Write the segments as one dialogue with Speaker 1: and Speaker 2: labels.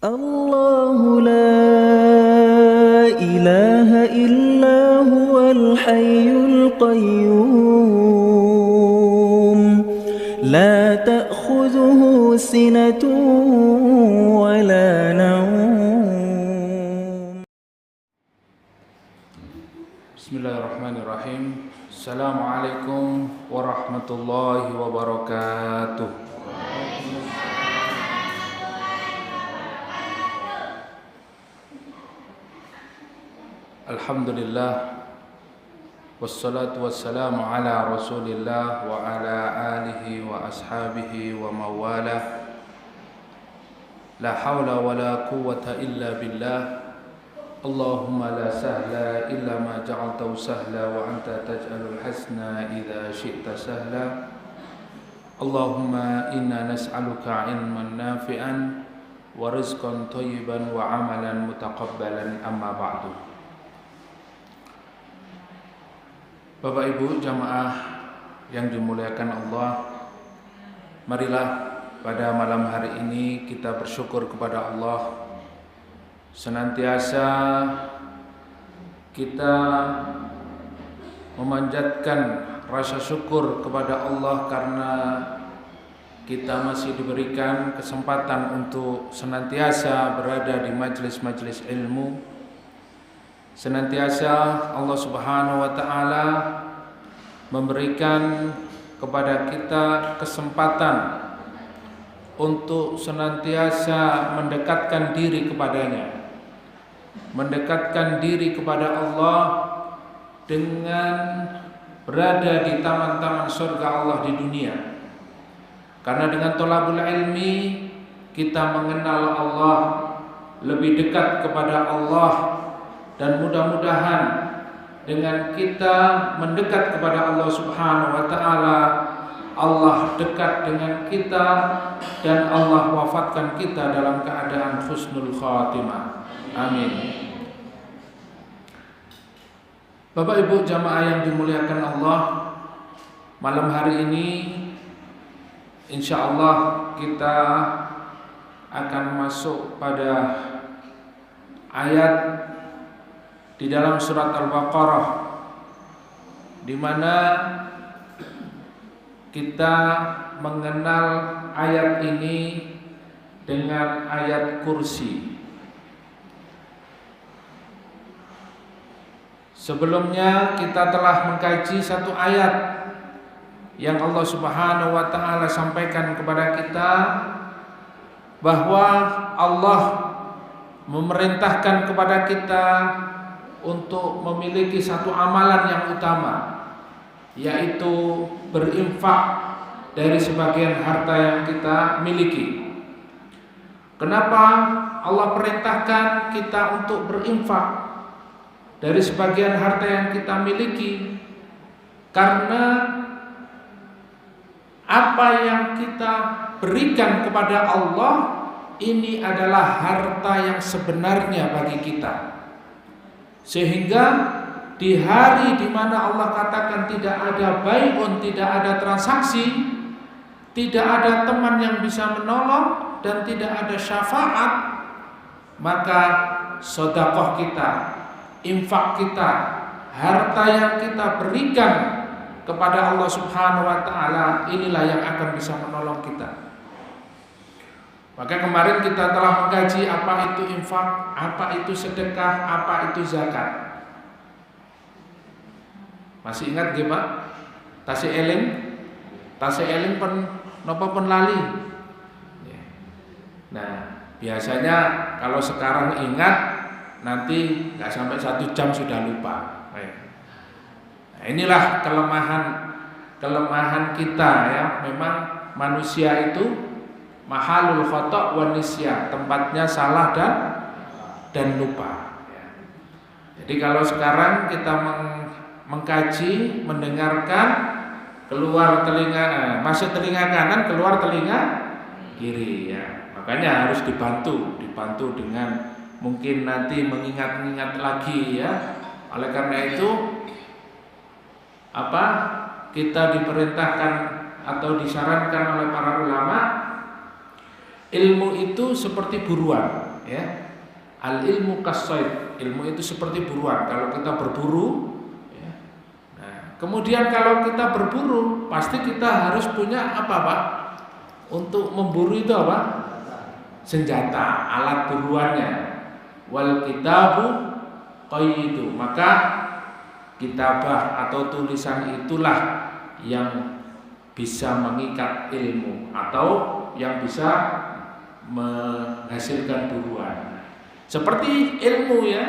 Speaker 1: الله لا إله إلا هو الحي القيوم لا تأخذه سنة ولا نوم.
Speaker 2: بسم الله الرحمن الرحيم. السلام عليكم ورحمة الله وبركاته. Alhamdulillah, wassalatu wassalamu ala rasulillah wa ala alihi wa ashabihi wa mawalah. La hawla wa la quwwata illa billah. Allahumma la sahla illa ma ja'altahu sahla wa anta taj'alul hasna idha syi'ta sahla. Allahumma inna nas'aluka ilman nafi'an wa rizqan thayyiban wa amalan mutaqabbalan, amma ba'du. Bapak Ibu jamaah yang dimuliakan Allah, marilah pada malam hari ini kita bersyukur kepada Allah. Senantiasa kita memanjatkan rasa syukur kepada Allah karena kita masih diberikan kesempatan untuk senantiasa berada di majelis-majelis ilmu. Senantiasa Allah Subhanahu wa taala memberikan kepada kita kesempatan untuk senantiasa mendekatkan diri kepadanya, mendekatkan diri kepada Allah dengan berada di taman-taman surga Allah di dunia. Karena dengan thalabul ilmi kita mengenal Allah, lebih dekat kepada Allah. Dan mudah-mudahan dengan kita mendekat kepada Allah Subhanahu wa taala, Allah dekat dengan kita dan Allah wafatkan kita dalam keadaan husnul khatimah. Amin. Bapak Ibu jamaah yang dimuliakan Allah, malam hari ini insyaallah kita akan masuk pada ayat di dalam surat Al-Baqarah, di mana kita mengenal ayat ini dengan ayat kursi. Sebelumnya kita telah mengkaji satu ayat yang Allah Subhanahu wa taala sampaikan kepada kita bahwa Allah memerintahkan kepada kita untuk memiliki satu amalan yang utama, yaitu berinfak dari sebagian harta yang kita miliki. Kenapa Allah perintahkan kita untuk berinfak dari sebagian harta yang kita miliki? Karena apa yang kita berikan kepada Allah ini adalah harta yang sebenarnya bagi kita. Sehingga di hari di mana Allah katakan tidak ada bai'un, tidak ada transaksi, tidak ada teman yang bisa menolong dan tidak ada syafaat, maka sedekah kita, infak kita, harta yang kita berikan kepada Allah Subhanahu wa taala, inilah yang akan bisa menolong kita. Maka kemarin kita telah mengkaji apa itu infak, apa itu sedekah, apa itu zakat. Masih ingat nggih Pak? Tasih eling pun napa pun lali. Nah, biasanya kalau sekarang ingat, nanti nggak sampai 1 jam sudah lupa. Nah, inilah kelemahan kita ya. Memang manusia itu mahalul khata' wa nisyan, tempatnya salah dan lupa. Jadi kalau sekarang kita mengkaji, mendengarkan, keluar telinga, masuk telinga kanan, keluar telinga kiri ya. Makanya harus dibantu dengan mungkin nanti mengingat-ingat lagi ya. Oleh karena itu kita diperintahkan atau disarankan oleh para ulama, ilmu itu seperti buruan. ya. Al ilmu kasaid, ilmu itu seperti buruan. Kalau kita berburu, ya. Nah, kemudian kalau kita berburu, pasti kita harus punya apa Pak? Untuk memburu itu apa? Senjata, alat buruannya. Wal kitabu qayyidu, maka kitabah atau tulisan itulah yang bisa mengikat ilmu atau yang bisa menghasilkan buruan. Seperti ilmu ya,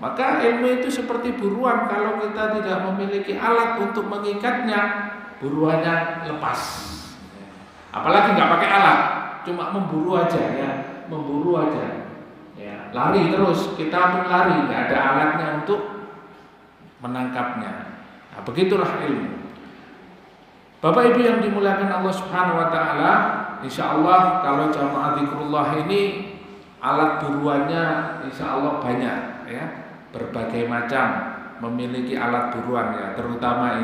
Speaker 2: maka ilmu itu seperti buruan. Kalau kita tidak memiliki alat untuk mengikatnya, buruannya lepas. Apalagi nggak pakai alat, cuma memburu aja ya, memburu aja. Ya, lari terus, kita pun lari, nggak ada alatnya untuk menangkapnya. Nah, begitulah ilmu. Bapak Ibu yang dimuliakan Allah Subhanahu wa taala, insyaallah kalau jamaah zikrullah ini alat buruannya insyaallah banyak ya, berbagai macam memiliki alat buruan ya, terutama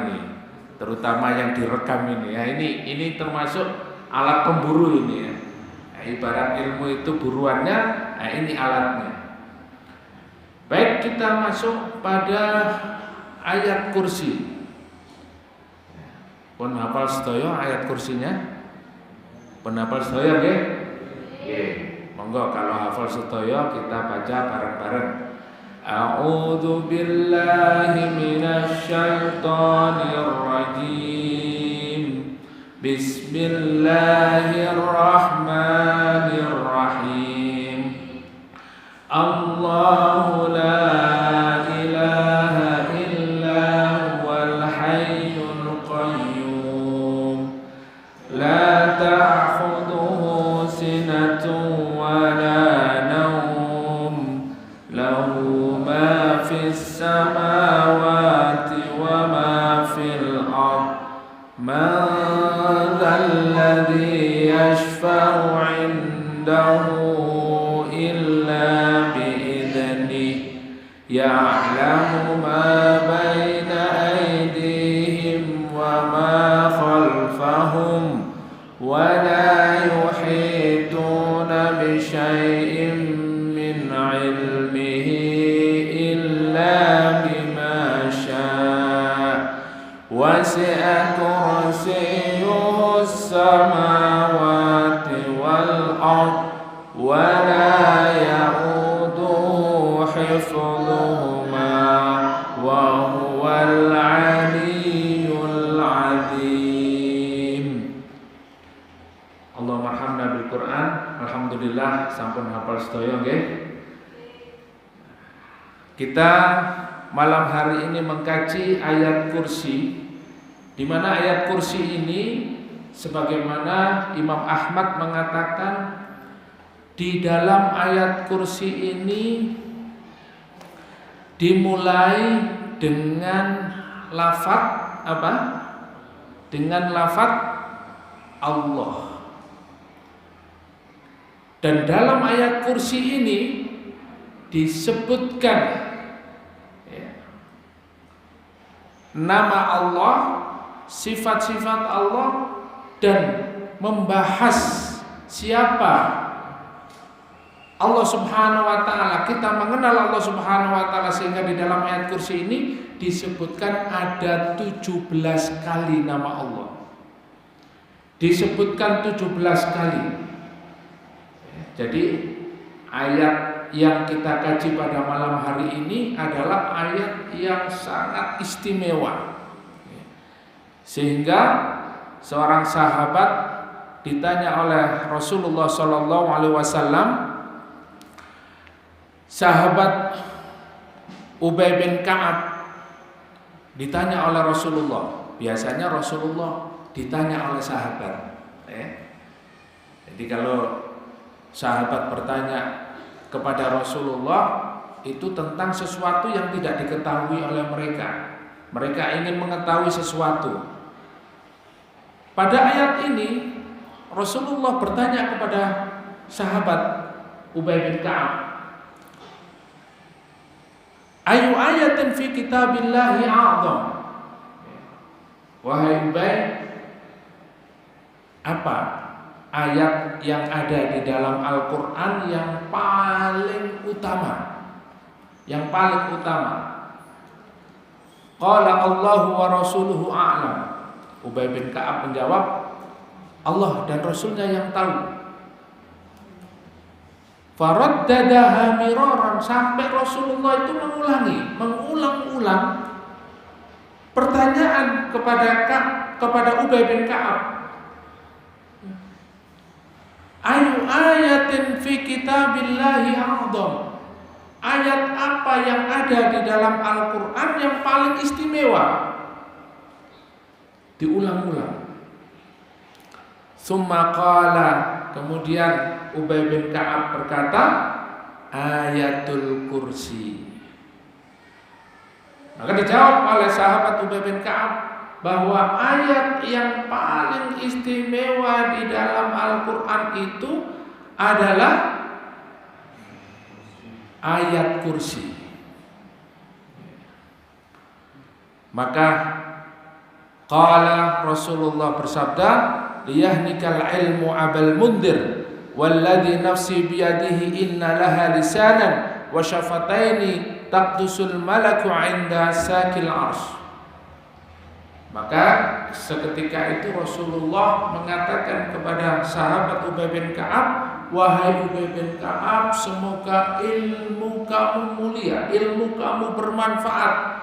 Speaker 2: yang direkam ini ya. Ini termasuk alat pemburu ini ya. Nah, ibarat ilmu itu buruannya, nah ini alatnya. Baik, kita masuk pada ayat kursi. Pun hafal sedaya ayat kursinya? Pun hafal sedaya nggih? Nggih. Monggo kalau hafal sedaya kita baca bareng-bareng. A'udzu billahi minasy syaithanir rajim. Bismillahirrahmanirrahim. Allahu la ilaha illa huwal hayyul qayyum. La ta'khudhuhu sinatun wa la nawm. Lahu ma fis samawati wa ma fil ardh. Man dzalladzi yashfa'u 'indahu illa bi'idhnihi. Ya'lamu ma baina aydihim wa ma khalfahum. Wa la yuhituna bi syai'in min 'ilmihi illa bima syaa. Wasi'a kursiyyuhu as-samawati wal ardh wa la ya'uduhu hifdhuhuma wa huwal 'aliyyul 'azim. Allahumma arhamna bil Qur'an. Alhamdulillah sampun hafal sedaya nggih. Kita malam hari ini mengkaji ayat kursi, di mana ayat kursi ini sebagaimana Imam Ahmad mengatakan di dalam ayat kursi ini dimulai dengan lafaz apa? Dengan lafaz Allah. Dan dalam ayat kursi ini disebutkan ya, nama Allah, sifat-sifat Allah, dan membahas siapa Allah Subhanahu wa taala. Kita mengenal Allah Subhanahu wa taala sehingga di dalam ayat kursi ini disebutkan ada 17 kali nama Allah. Disebutkan 17 kali. Jadi ayat yang kita kaji pada malam hari ini adalah ayat yang sangat istimewa. Sehingga seorang sahabat ditanya oleh Rasulullah SAW, sahabat Ubay bin Ka'ab ditanya oleh Rasulullah. Biasanya Rasulullah ditanya oleh sahabat. Jadi kalau sahabat bertanya kepada Rasulullah itu tentang sesuatu yang tidak diketahui oleh mereka. Mereka ingin mengetahui sesuatu. Pada ayat ini Rasulullah bertanya kepada sahabat Ubay bin Ka'ab, ayu ayatin fi kitabillahi a'zam. Wahai Ubay, apa ayat yang ada di dalam Al-Quran yang paling utama. Yang paling utama. Qala Allahu wa rasuluhu a'lam. Ubay bin Ka'ab menjawab, Allah dan Rasulnya yang tahu. Faraddadaha miraran, sampai Rasulullah itu mengulang-ulang pertanyaan kepada Ubay bin Ka'ab. Ayu ayatin fi kitabillahi a'dham. Ayat apa yang ada di dalam Al-Quran yang paling istimewa? Diulang-ulang. Summa qala, kemudian Ubay bin Ka'ab berkata, ayatul kursi. Maka dijawab oleh sahabat Ubay bin Ka'ab bahwa ayat yang paling istimewa di dalam Al-Quran itu adalah ayat kursi. Maka qala Rasulullah bersabda, liyahnikal ilmu abal mundir walladhi nafsi biyadihi inna laha lisanan wa syafataini taqdusul malaku inda sakil arsh. Maka seketika itu Rasulullah mengatakan kepada sahabat Ubay bin Ka'ab, wahai Ubay bin Ka'ab, semoga ilmu kamu mulia, ilmu kamu bermanfaat.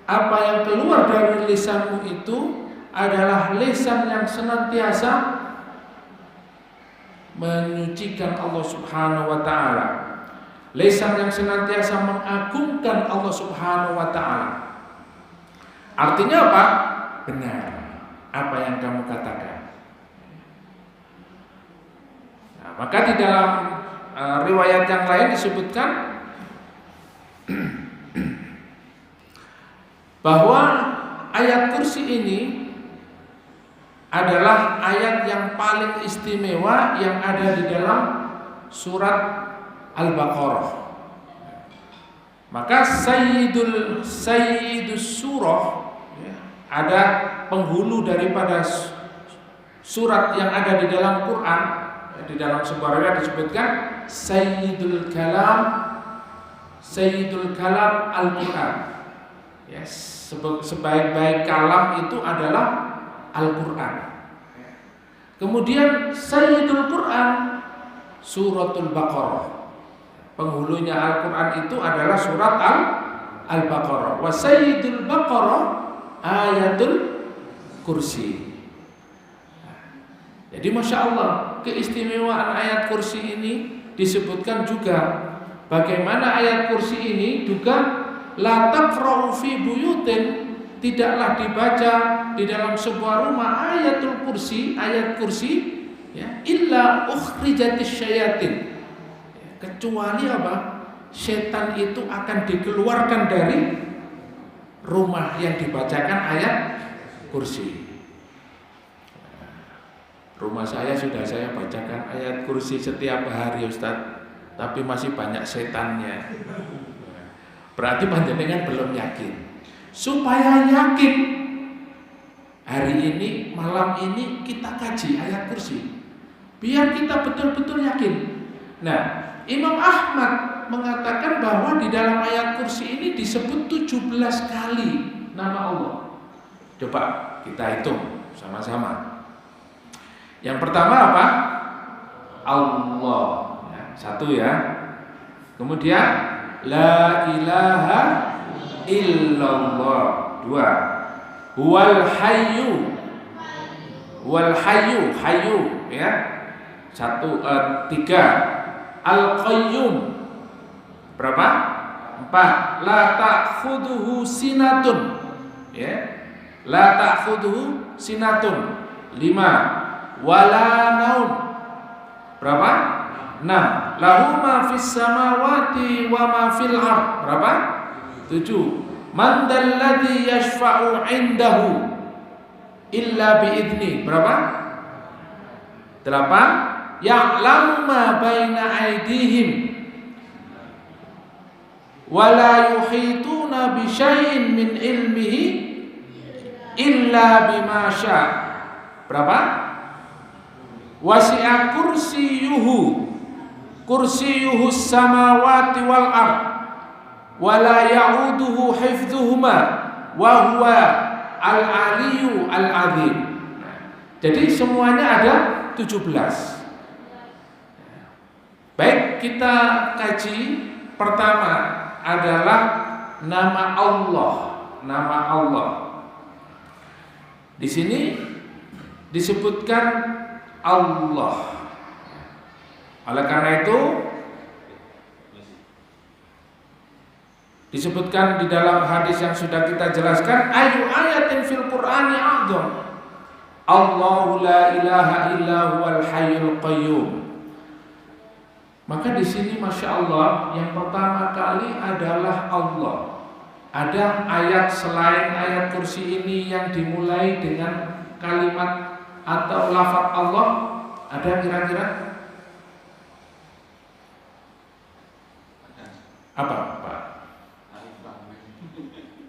Speaker 2: Apa yang keluar dari lisanmu itu adalah lisan yang senantiasa menyucikan Allah Subhanahu wa taala. Lisan yang senantiasa mengagungkan Allah Subhanahu wa taala. Artinya apa? Benar apa yang kamu katakan. Nah, maka di dalam riwayat yang lain disebutkan bahwa ayat kursi ini adalah ayat yang paling istimewa yang ada di dalam surat Al-Baqarah. Maka sayyidus surah, ada penghulu daripada surat yang ada di dalam Quran. Di dalam sebuah riwayat disebutkan sayyidul kalam Al-Quran. Sebaik-baik kalam itu adalah Al-Quran. Kemudian sayyidul Quran suratul Baqarah. Penghulunya Al-Quran itu adalah surat Al-Baqarah. Wa sayyidul Baqarah ayatul kursi. Jadi Masya Allah, keistimewaan ayat kursi ini disebutkan juga. Bagaimana ayat kursi ini juga la taqra'u fi buyutin, tidaklah dibaca di dalam sebuah rumah ayatul kursi, ayat kursi ya, illa ukhrijatis syayatin, kecuali apa? Setan itu akan dikeluarkan dari rumah yang dibacakan ayat kursi. Rumah saya sudah saya bacakan ayat kursi setiap hari Ustaz, tapi masih banyak setannya. Berarti panjenengan belum yakin. Supaya yakin, hari ini, malam ini kita kaji ayat kursi, biar kita betul-betul yakin. Nah, Imam Ahmad mengatakan bahwa di dalam ayat kursi ini disebut 17 kali nama Allah. Coba kita hitung sama-sama. Yang pertama apa? Allah, satu ya. Kemudian la ilaha illallah, dua. Huwal hayyu, hayyu ya. Tiga. Al qayyum, berapa? 4. La ta'khudhuhu sinatun, ya. La ta'khudhuhu sinatun. 5. Wala naum, berapa? 6. Lahu ma fis samawati wa ma fil ard, berapa? 7. Man dalladzi yashfa'u 'indahu illa bi'idni, berapa? 8. Ya'lamu ma baina aydihim wa la yuhituna bi syai'in min ilmihi illa bima syaa, berapa? Wasi'a kursiyuhu samawati wal ard wa la ya'uduhu hifdzuhuma wa huwa al-aliyyu al-'azim. Jadi semuanya ada 17. Baik, kita kaji. Pertama adalah nama Allah. Nama Allah. Di sini disebutkan Allah. Oleh karena itu disebutkan di dalam hadis yang sudah kita jelaskan, ayu ayatin fil Qur'ani a'dzam. Allahu la ilaha illa huwal hayyul qayyum. Maka di sini Masya Allah yang pertama kali adalah Allah. Ada ayat selain ayat kursi ini yang dimulai dengan kalimat atau lafaz Allah? Ada kira-kira? Apa Pak?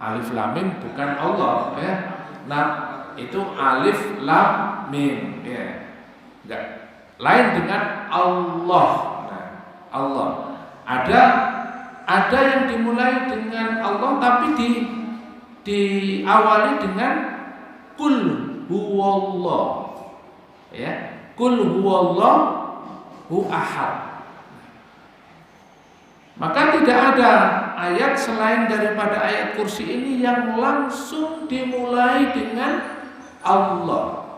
Speaker 2: Alif lam mim bukan Allah ya. Nah, itu alif lam mim ya. Enggak. Lain dengan Allah. Nah, Allah. Ada yang dimulai dengan Allah tapi diawali dengan kul huwallah. Ya, kul huwallahu ahad. Maka tidak ada ayat selain daripada ayat kursi ini yang langsung dimulai dengan Allah.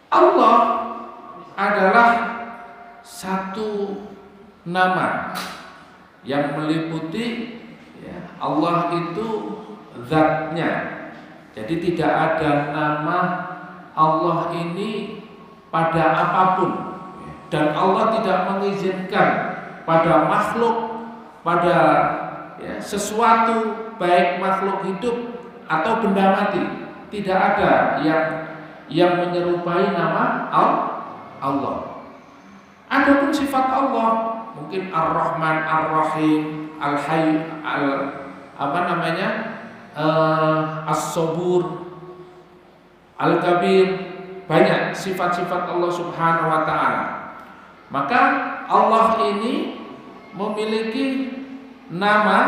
Speaker 2: Allah adalah satu nama yang meliputi ya, Allah itu zatnya. Jadi tidak ada nama Allah ini pada apapun, dan Allah tidak mengizinkan pada makhluk, pada ya, sesuatu baik makhluk hidup atau benda mati, tidak ada yang menyerupai nama Allah. Adapun sifat Allah mungkin Ar-Rahman, Ar-Rahim, Al-Hayy, As-Sabur, Al-Kabir, banyak sifat-sifat Allah Subhanahu wa taala. Maka Allah ini memiliki nama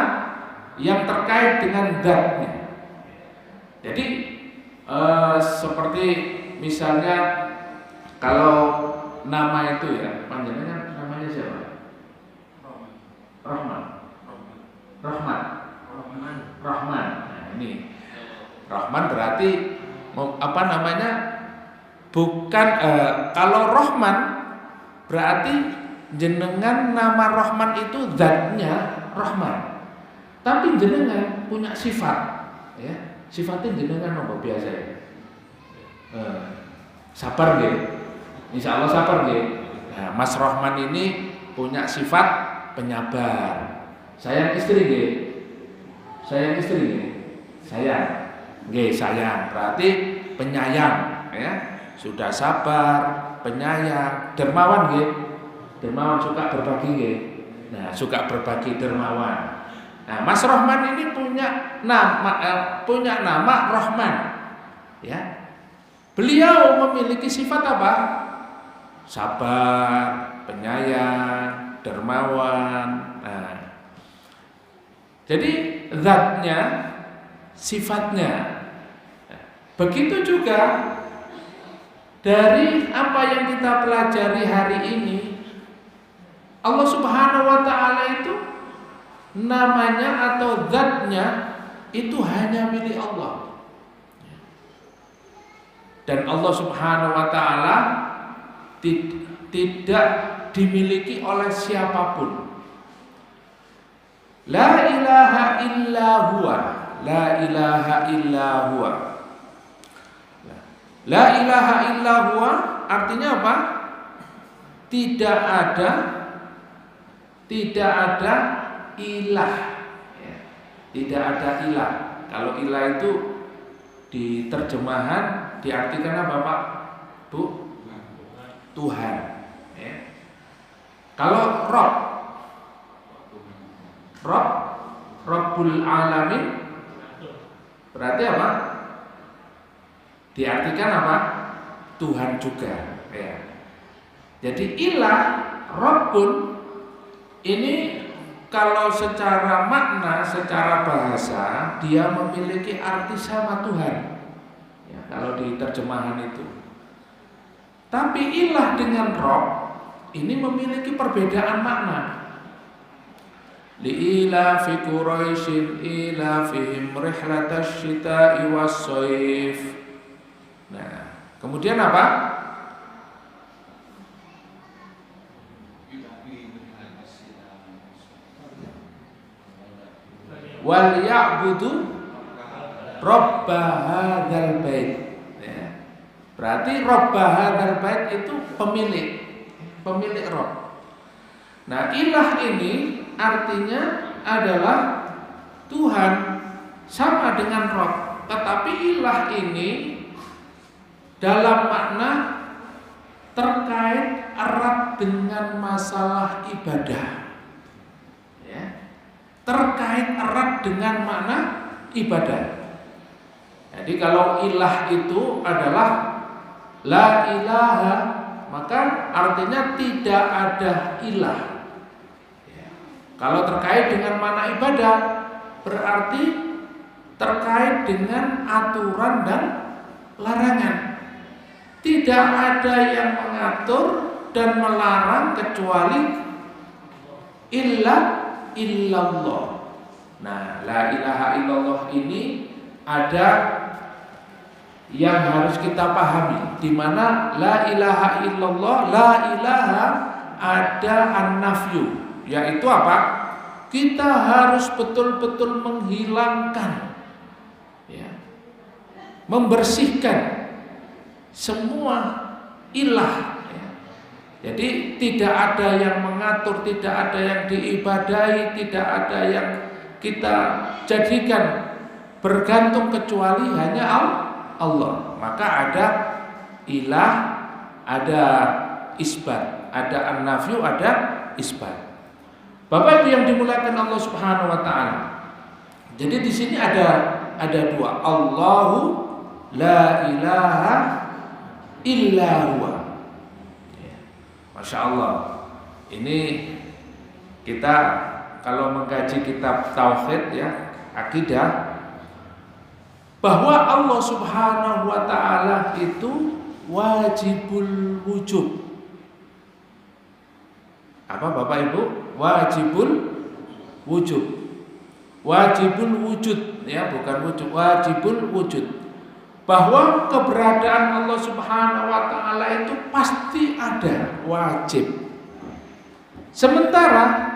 Speaker 2: yang terkait dengan zatnya. Jadi seperti misalnya kalau nama itu ya, panjangnya namanya siapa? Rahman. Nah, ini Rahman berarti apa namanya? Bukan kalau Rahman berarti jenengan nama Rahman itu zatnya Rahman. Tapi jenengan punya sifat, ya. Sifatnya jenengan apa biasa ya? Sabar nggih. Insya Allah sabar nggih. Nah, Mas Rahman ini punya sifat penyabar. Sayang istri nggih. Sayang istri nggih. Sayang. Nggih, sayang. Berarti penyayang, ya. Sudah sabar, penyayang, dermawan nggih. Dermawan, suka berbagi nggih. Nah, suka berbagi, dermawan. Nah, Mas Rahman ini punya nama Rahman. Ya. Beliau memiliki sifat apa? Sabar, penyayang, dermawan. Nah, jadi zatnya, sifatnya. Begitu juga dari apa yang kita pelajari hari ini, Allah Subhanahu wa taala itu namanya atau zatnya itu hanya milik Allah. Dan Allah Subhanahu wa taala tidak dimiliki oleh siapapun. La ilaha illa huwa. La ilaha illa huwa. La ilaha illa huwa artinya apa? Tidak ada ilah. Tidak ada ilah. Kalau ilah itu di terjemahan diartikan apa Pak? Bu? Tuhan. Ya. Kalau Rabbul Alamin berarti apa? Diartikan apa? Tuhan juga, ya. Jadi ilah, Rabbun ini kalau secara makna, secara bahasa dia memiliki arti sama Tuhan. Ya, kalau di terjemahan itu. Tapi ilah dengan Rabb ini memiliki perbedaan makna. Li'ila fi Quraisyin ila fihim rihlatash shita'i was-shaif. Nah, kemudian apa? Wal ya'budu rabba hadzal bait. Ya. Berarti rabba hadzal bait itu pemilik Rabb. Nah, ilah ini artinya adalah Tuhan, sama dengan Rabb. Tetapi ilah ini dalam makna terkait erat dengan masalah ibadah. Terkait erat dengan makna ibadah. Jadi kalau ilah itu adalah la ilaha, maka artinya tidak ada ilah. Kalau terkait dengan makna ibadah, berarti terkait dengan aturan dan larangan. Tidak ada yang mengatur dan melarang kecuali illallah. Nah, la ilaha illallah ini ada yang harus kita pahami, di mana la ilaha illallah, la ilaha ada an-nafyu, yaitu apa? Kita harus betul-betul menghilangkan, ya, membersihkan semua ilah. Jadi tidak ada yang mengatur, tidak ada yang diibadahi, tidak ada yang kita jadikan bergantung kecuali hanya Allah. Maka ada ilah, ada isbat, ada an-nafyu, ada isbat. Bapak Ibu yang dimuliakan Allah Subhanahu wa taala. Jadi di sini ada dua. Allahu la ilaha illa huwa. Masya Allah. Ini kita kalau mengkaji kitab tauhid, ya, akidah, bahwa Allah Subhanahu wa taala itu wajibul wujud. Apa Bapak Ibu? Wajibul wujud. Wajibul wujud, ya, bukan wujud, wajibul wujud. Bahwa keberadaan Allah Subhanahu wa taala itu pasti ada, wajib. Sementara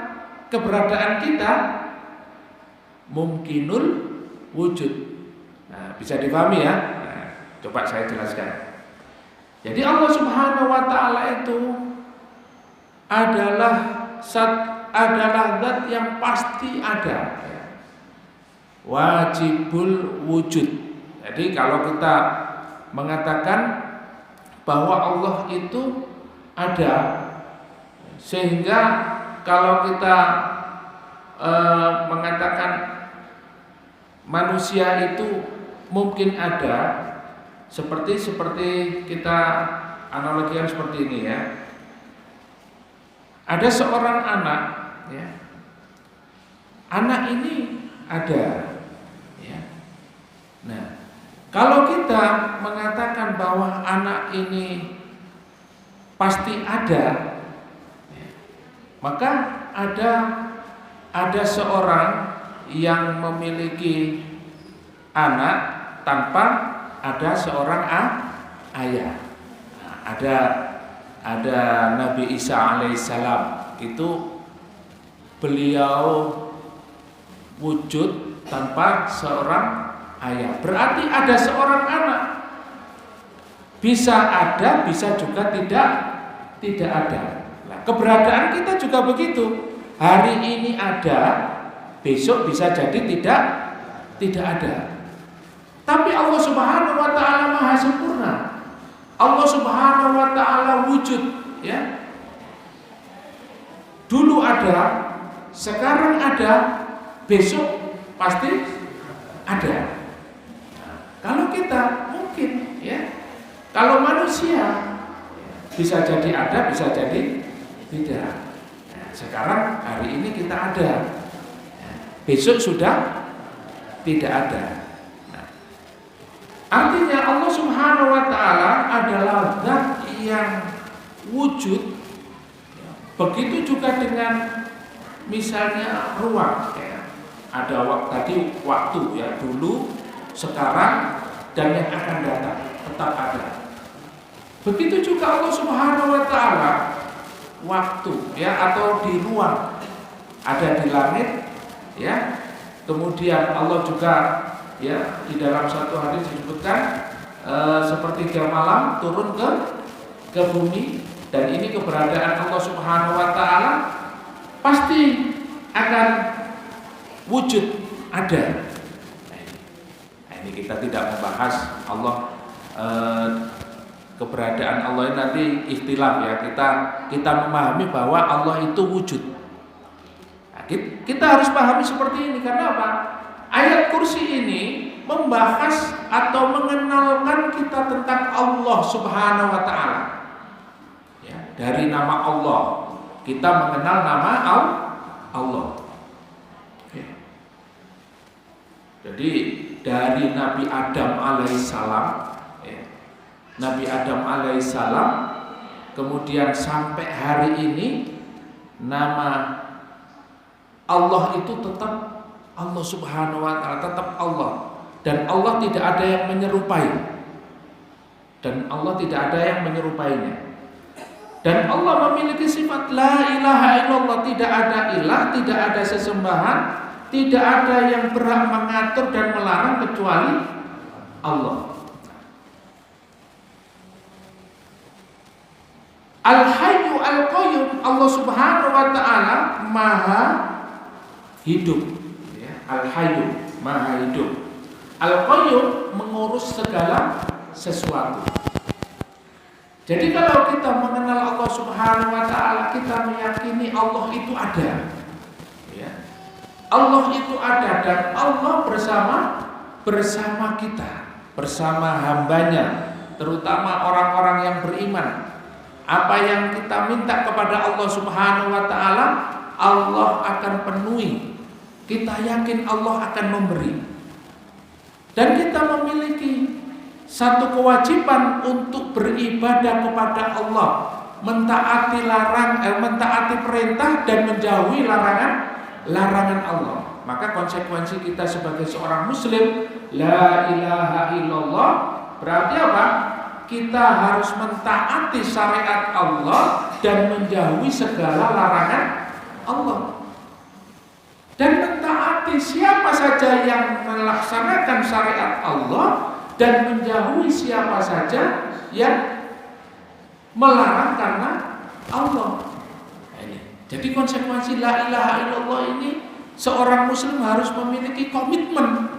Speaker 2: keberadaan kita mungkinul wujud. Nah, bisa dipahami ya? Nah, coba saya jelaskan. Jadi Allah Subhanahu wa taala itu adalah zat yang pasti ada. Wajibul wujud. Jadi kalau kita mengatakan bahwa Allah itu ada, sehingga kalau kita mengatakan manusia itu mungkin ada, seperti kita analogikan seperti ini, ya. Ada seorang anak, ya. Anak ini ada, ya. Nah, kalau kita mengatakan bahwa anak ini pasti ada, ya, maka ada seorang yang memiliki anak tanpa ada seorang ayah. Nah, ada Nabi Isa alaihissalam, itu beliau wujud tanpa seorang ayah. Berarti ada seorang anak. Bisa ada, bisa juga tidak ada. Nah, keberadaan kita juga begitu. Hari ini ada, besok bisa jadi tidak ada. Tapi Allah Subhanahu wa taala Maha sempurna. Allah Subhanahu wa taala wujud, ya. Dulu ada, sekarang ada, besok pasti ada. Nah, kalau kita mungkin, ya, Kalau manusia bisa jadi ada, bisa jadi tidak. Nah, sekarang hari ini kita ada, besok sudah tidak ada. Nah, artinya Allah Subhanahu wa Ta'ala adalah zat yang wujud. Begitu juga dengan misalnya ruang, ya. Ada tadi waktu, ya, dulu, sekarang, dan yang akan datang tetap ada. Begitu juga Allah Subhanahu wa Ta'ala, waktu, ya, atau di ruang, ada di langit, ya. Kemudian Allah juga, ya, di dalam satu hadis disebutkan sepertiga malam turun ke bumi, dan ini keberadaan Allah Subhanahu wa Ta'ala pasti akan wujud ada. Nah, ini kita tidak membahas Allah, keberadaan Allah ini nanti ikhtilaf, ya. Kita memahami bahwa Allah itu wujud. Nah, kita harus pahami seperti ini. Karena apa? Ayat kursi ini membahas atau mengenalkan kita tentang Allah Subhanahu wa Ta'ala, ya. Dari nama Allah kita mengenal nama Allah. Oke. Jadi dari Nabi Adam alaihissalam, ya, Nabi Adam alaihissalam, kemudian sampai hari ini nama Allah itu tetap Allah Subhanahu wa Ta'ala, tetap Allah. Dan Allah tidak ada yang menyerupai. Dan Allah tidak ada yang menyerupainya. Dan Allah memiliki sifat la ilaha illallah, tidak ada ilah, tidak ada sesembahan, tidak ada yang berhak mengatur dan melarang kecuali Allah. Al-Hayyu Al-Qayyum, Allah Subhanahu wa Ta'ala Maha hidup, ya. Al-Hayyu, Maha hidup. Al-Qayyum mengurus segala sesuatu. Jadi kalau kita mengenal Allah Subhanahu wa Ta'ala, kita meyakini Allah itu ada, ya. Allah itu ada, dan Allah bersama kita, bersama hambanya, terutama orang-orang yang beriman. Apa yang kita minta kepada Allah Subhanahu wa Ta'ala, Allah akan penuhi. Kita yakin Allah akan memberi. Dan kita memiliki satu kewajiban untuk beribadah kepada Allah, mentaati perintah dan menjauhi larangan Allah. Maka konsekuensi kita sebagai seorang muslim, la ilaha illallah, berarti apa? Kita harus mentaati syariat Allah dan menjauhi segala larangan Allah. Dan mentaati siapa saja yang melaksanakan syariat Allah, dan menjauhi siapa saja yang melarang karena Allah. Jadi konsekuensi la ilaha illallah ini, seorang muslim harus memiliki komitmen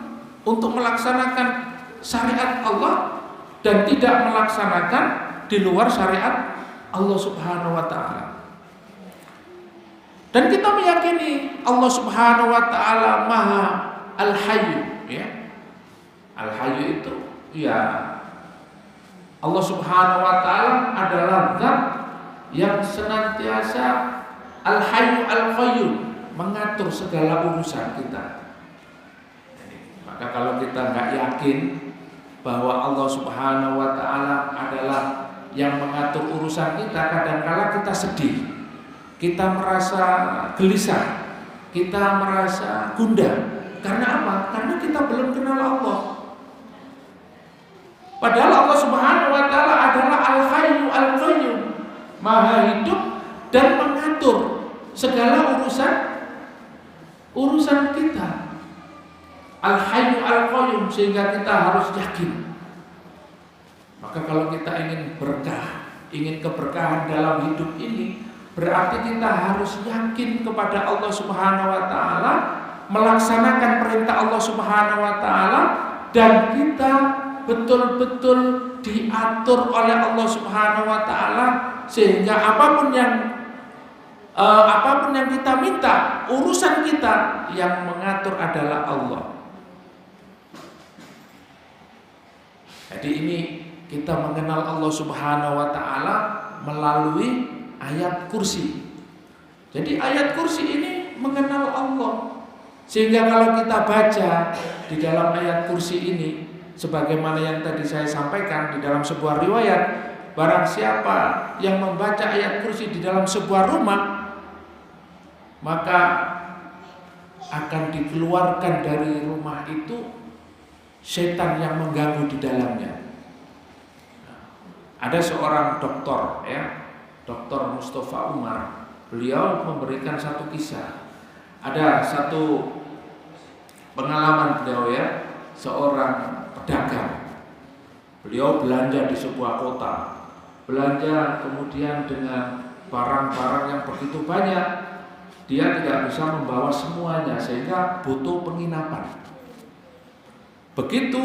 Speaker 2: untuk melaksanakan syariat Allah dan tidak melaksanakan di luar syariat Allah Subhanahu wa Ta'ala. Dan kita meyakini Allah Subhanahu wa Ta'ala Maha Al-Hayyu, ya. Al-Hayyu itu, ya, Allah Subhanahu wa Ta'ala adalah zat yang senantiasa Al-Hayyu Al-Qayyum, mengatur segala urusan kita. Maka kalau kita nggak yakin bahwa Allah Subhanahu wa Ta'ala adalah yang mengatur urusan kita, kadang-kala kita sedih, kita merasa gelisah, kita merasa gundah. Karena apa? Karena kita belum kenal Allah. Padahal Allah Subhanahu wa Ta'ala adalah Al-Hayyu Al-Qayyum, Maha hidup dan mengatur segala urusan kita. Al-Hayyu Al-Qayyum, sehingga kita harus yakin. Maka kalau kita ingin berkah, ingin keberkahan dalam hidup ini, berarti kita harus yakin kepada Allah Subhanahu wa Ta'ala, melaksanakan perintah Allah Subhanahu wa Ta'ala, dan kita betul-betul diatur oleh Allah Subhanahu wa Ta'ala, sehingga apapun yang kita minta, urusan kita yang mengatur adalah Allah. Jadi ini kita mengenal Allah Subhanahu wa taala melalui ayat kursi. Jadi ayat kursi ini mengenal Allah. Sehingga kalau kita baca di dalam ayat kursi ini, sebagaimana yang tadi saya sampaikan di dalam sebuah riwayat, barang siapa yang membaca ayat kursi di dalam sebuah rumah, maka akan dikeluarkan dari rumah itu setan yang mengganggu di dalamnya. Ada seorang dokter, Dr. Mustafa Umar. Beliau memberikan satu kisah. Ada satu pengalaman beliau, seorang pedagang. Beliau belanja di sebuah kota. Belanja kemudian dengan barang-barang yang begitu banyak. Dia tidak bisa membawa semuanya sehingga butuh penginapan. Begitu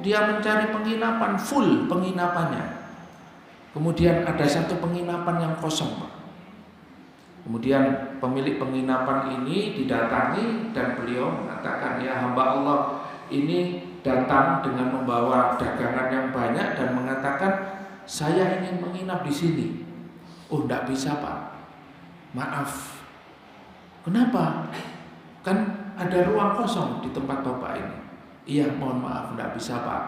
Speaker 2: dia mencari penginapan, full penginapannya. Kemudian ada satu penginapan yang kosong, Pak. Kemudian pemilik penginapan ini didatangi dan beliau mengatakan, ya hamba Allah ini datang dengan membawa dagangan yang banyak dan mengatakan saya ingin menginap di sini. Oh, tidak bisa, Pak. Maaf. Kenapa? Kan ada ruang kosong di tempat Bapak ini. Iya, mohon maaf, tidak bisa, Pak.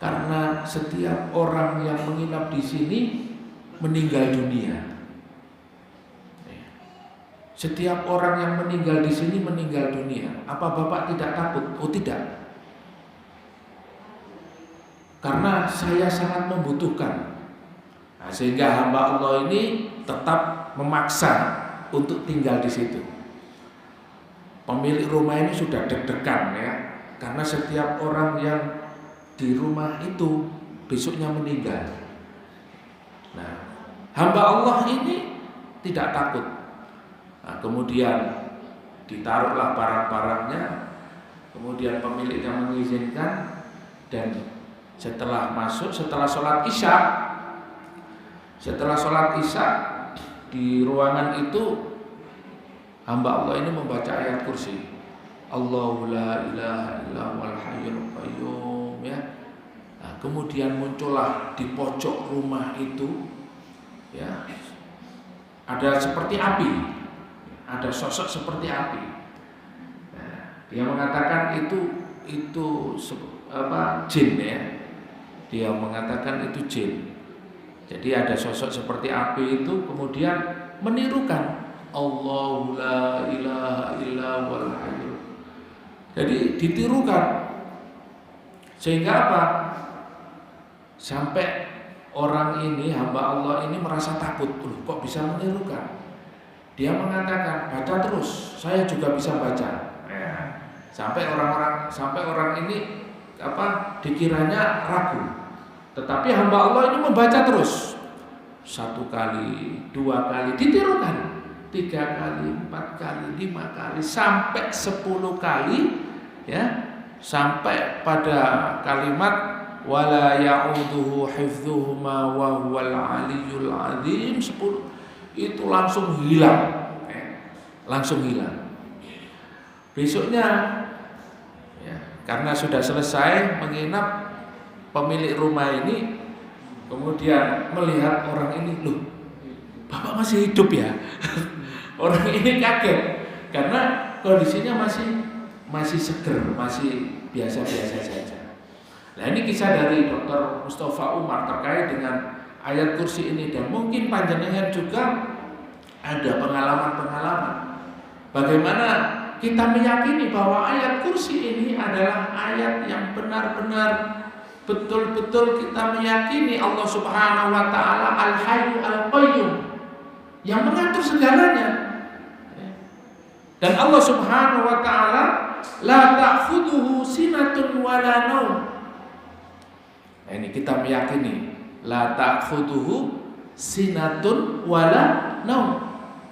Speaker 2: Karena setiap orang yang menginap di sini meninggal dunia. Setiap orang yang meninggal di sini meninggal dunia. Apa Bapak tidak takut? Oh, tidak. Karena saya sangat membutuhkan. Nah, sehingga hamba Allah ini tetap memaksa untuk tinggal di situ. Pemilik rumah ini sudah deg-degan, karena setiap orang yang di rumah itu besoknya meninggal. Nah, hamba Allah ini tidak takut. Nah, kemudian ditaruhlah barang-barangnya, kemudian pemiliknya mengizinkan, dan setelah sholat isya di ruangan itu hamba Allah ini membaca ayat kursi. Allahu la ilaha illa huwal hayyul qayyum, Nah, kemudian muncullah di pojok rumah itu ada seperti api, ada sosok seperti api. Nah, dia mengatakan itu jin, Dia mengatakan itu jin. Jadi ada sosok seperti api itu kemudian menirukan Allahu la ilaha illa huwal hayyul. Jadi ditirukan. Sehingga apa? Sampai orang ini, hamba Allah ini merasa takut. Kok bisa menirukan? Dia mengatakan, baca terus, saya juga bisa baca. Sampai orang ini dikiranya ragu. Tetapi hamba Allah ini membaca terus. 1 kali, 2 kali, ditirukan. 3 kali, 4 kali, 5 kali, sampai 10 kali, sampai pada kalimat wala ya'uduhu hifdzuhuma wa huwal aliyyul azim. 10 itu langsung hilang. Langsung hilang. Besoknya karena sudah selesai menginap, pemilik rumah ini kemudian melihat orang ini, loh, Bapak masih hidup ya? Orang ini kaget karena kondisinya masih seger, masih biasa-biasa saja. Nah, ini kisah dari Dr. Mustafa Umar terkait dengan ayat kursi ini, dan mungkin panjenengan juga ada pengalaman-pengalaman bagaimana kita meyakini bahwa ayat kursi ini adalah ayat yang benar-benar betul-betul kita meyakini Allah Subhanahu wa taala Al-Hayyu Al-Qayyum yang mengatur segalanya. Dan Allah Subhanahu wa taala la ta'khudhuhu sinatun wa la naum. Nah, ini kita meyakini la ta'khudhuhu sinatun wa la naum.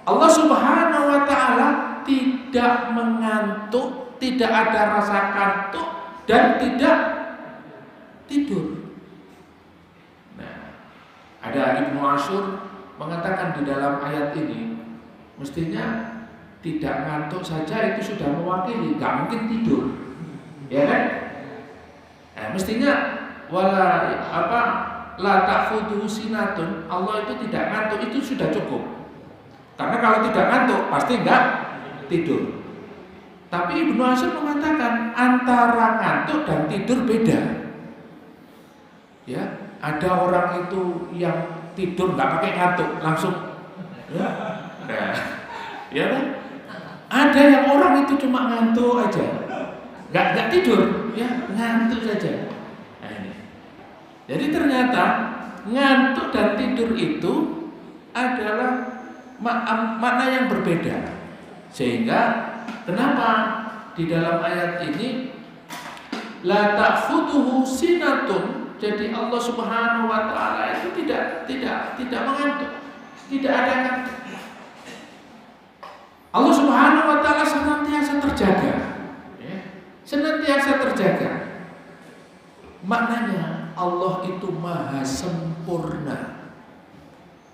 Speaker 2: Allah Subhanahu wa taala tidak mengantuk, tidak ada rasa kantuk, dan tidak tidur. Nah, ada Ibnu Ashur mengatakan di dalam ayat ini, mestinya tidak ngantuk saja itu sudah mewakili, nggak mungkin tidur, ya kan? Nah, mestinya la ta'khudhuhu sinatun, Allah itu tidak ngantuk, itu sudah cukup. Karena kalau tidak ngantuk pasti enggak tidur. Tapi Ibnu Ashur mengatakan antara ngantuk dan tidur beda. Ya, ada orang itu yang tidur enggak pakai ngantuk, langsung ya. Nah, ya kan? Ada yang orang itu cuma ngantuk aja. Enggak tidur, ya, ngantuk saja. Nah, ini. Jadi ternyata ngantuk dan tidur itu adalah makna yang berbeda. Sehingga kenapa di dalam ayat ini la ta'khudhuhu sinatun, jadi Allah Subhanahu wa taala itu tidak mengantuk, tidak ada ngantuk. Allah Subhanahu wa taala senantiasa terjaga, ya, senantiasa terjaga. Maknanya Allah itu maha sempurna,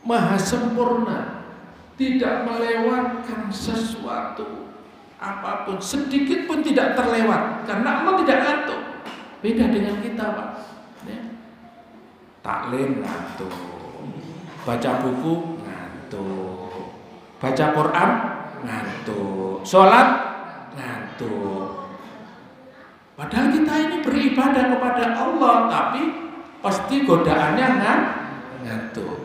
Speaker 2: maha sempurna, tidak melewatkan sesuatu apapun, sedikit pun tidak terlewat, karena Allah tidak ngantuk. Beda dengan kita, Pak. Ya. Taklim ngantuk, baca buku ngantuk, baca Quran ngantuk, sholat ngantuk. Padahal kita ini beribadah kepada Allah, tapi pasti godaannya ngantuk.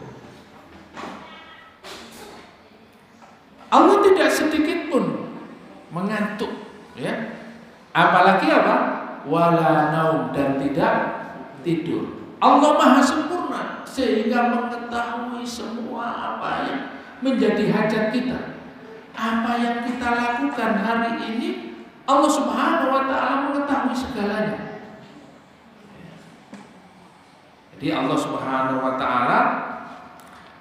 Speaker 2: Allah tidak sedikit pun mengantuk, ya. Apalagi apa? Wala naum, dan tidak tidur. Allah maha sempurna sehingga mengetahui semua apa yang menjadi hajat kita. Apa yang kita lakukan hari ini, Allah Subhanahu wa taala mengetahui segalanya. Jadi Allah Subhanahu wa taala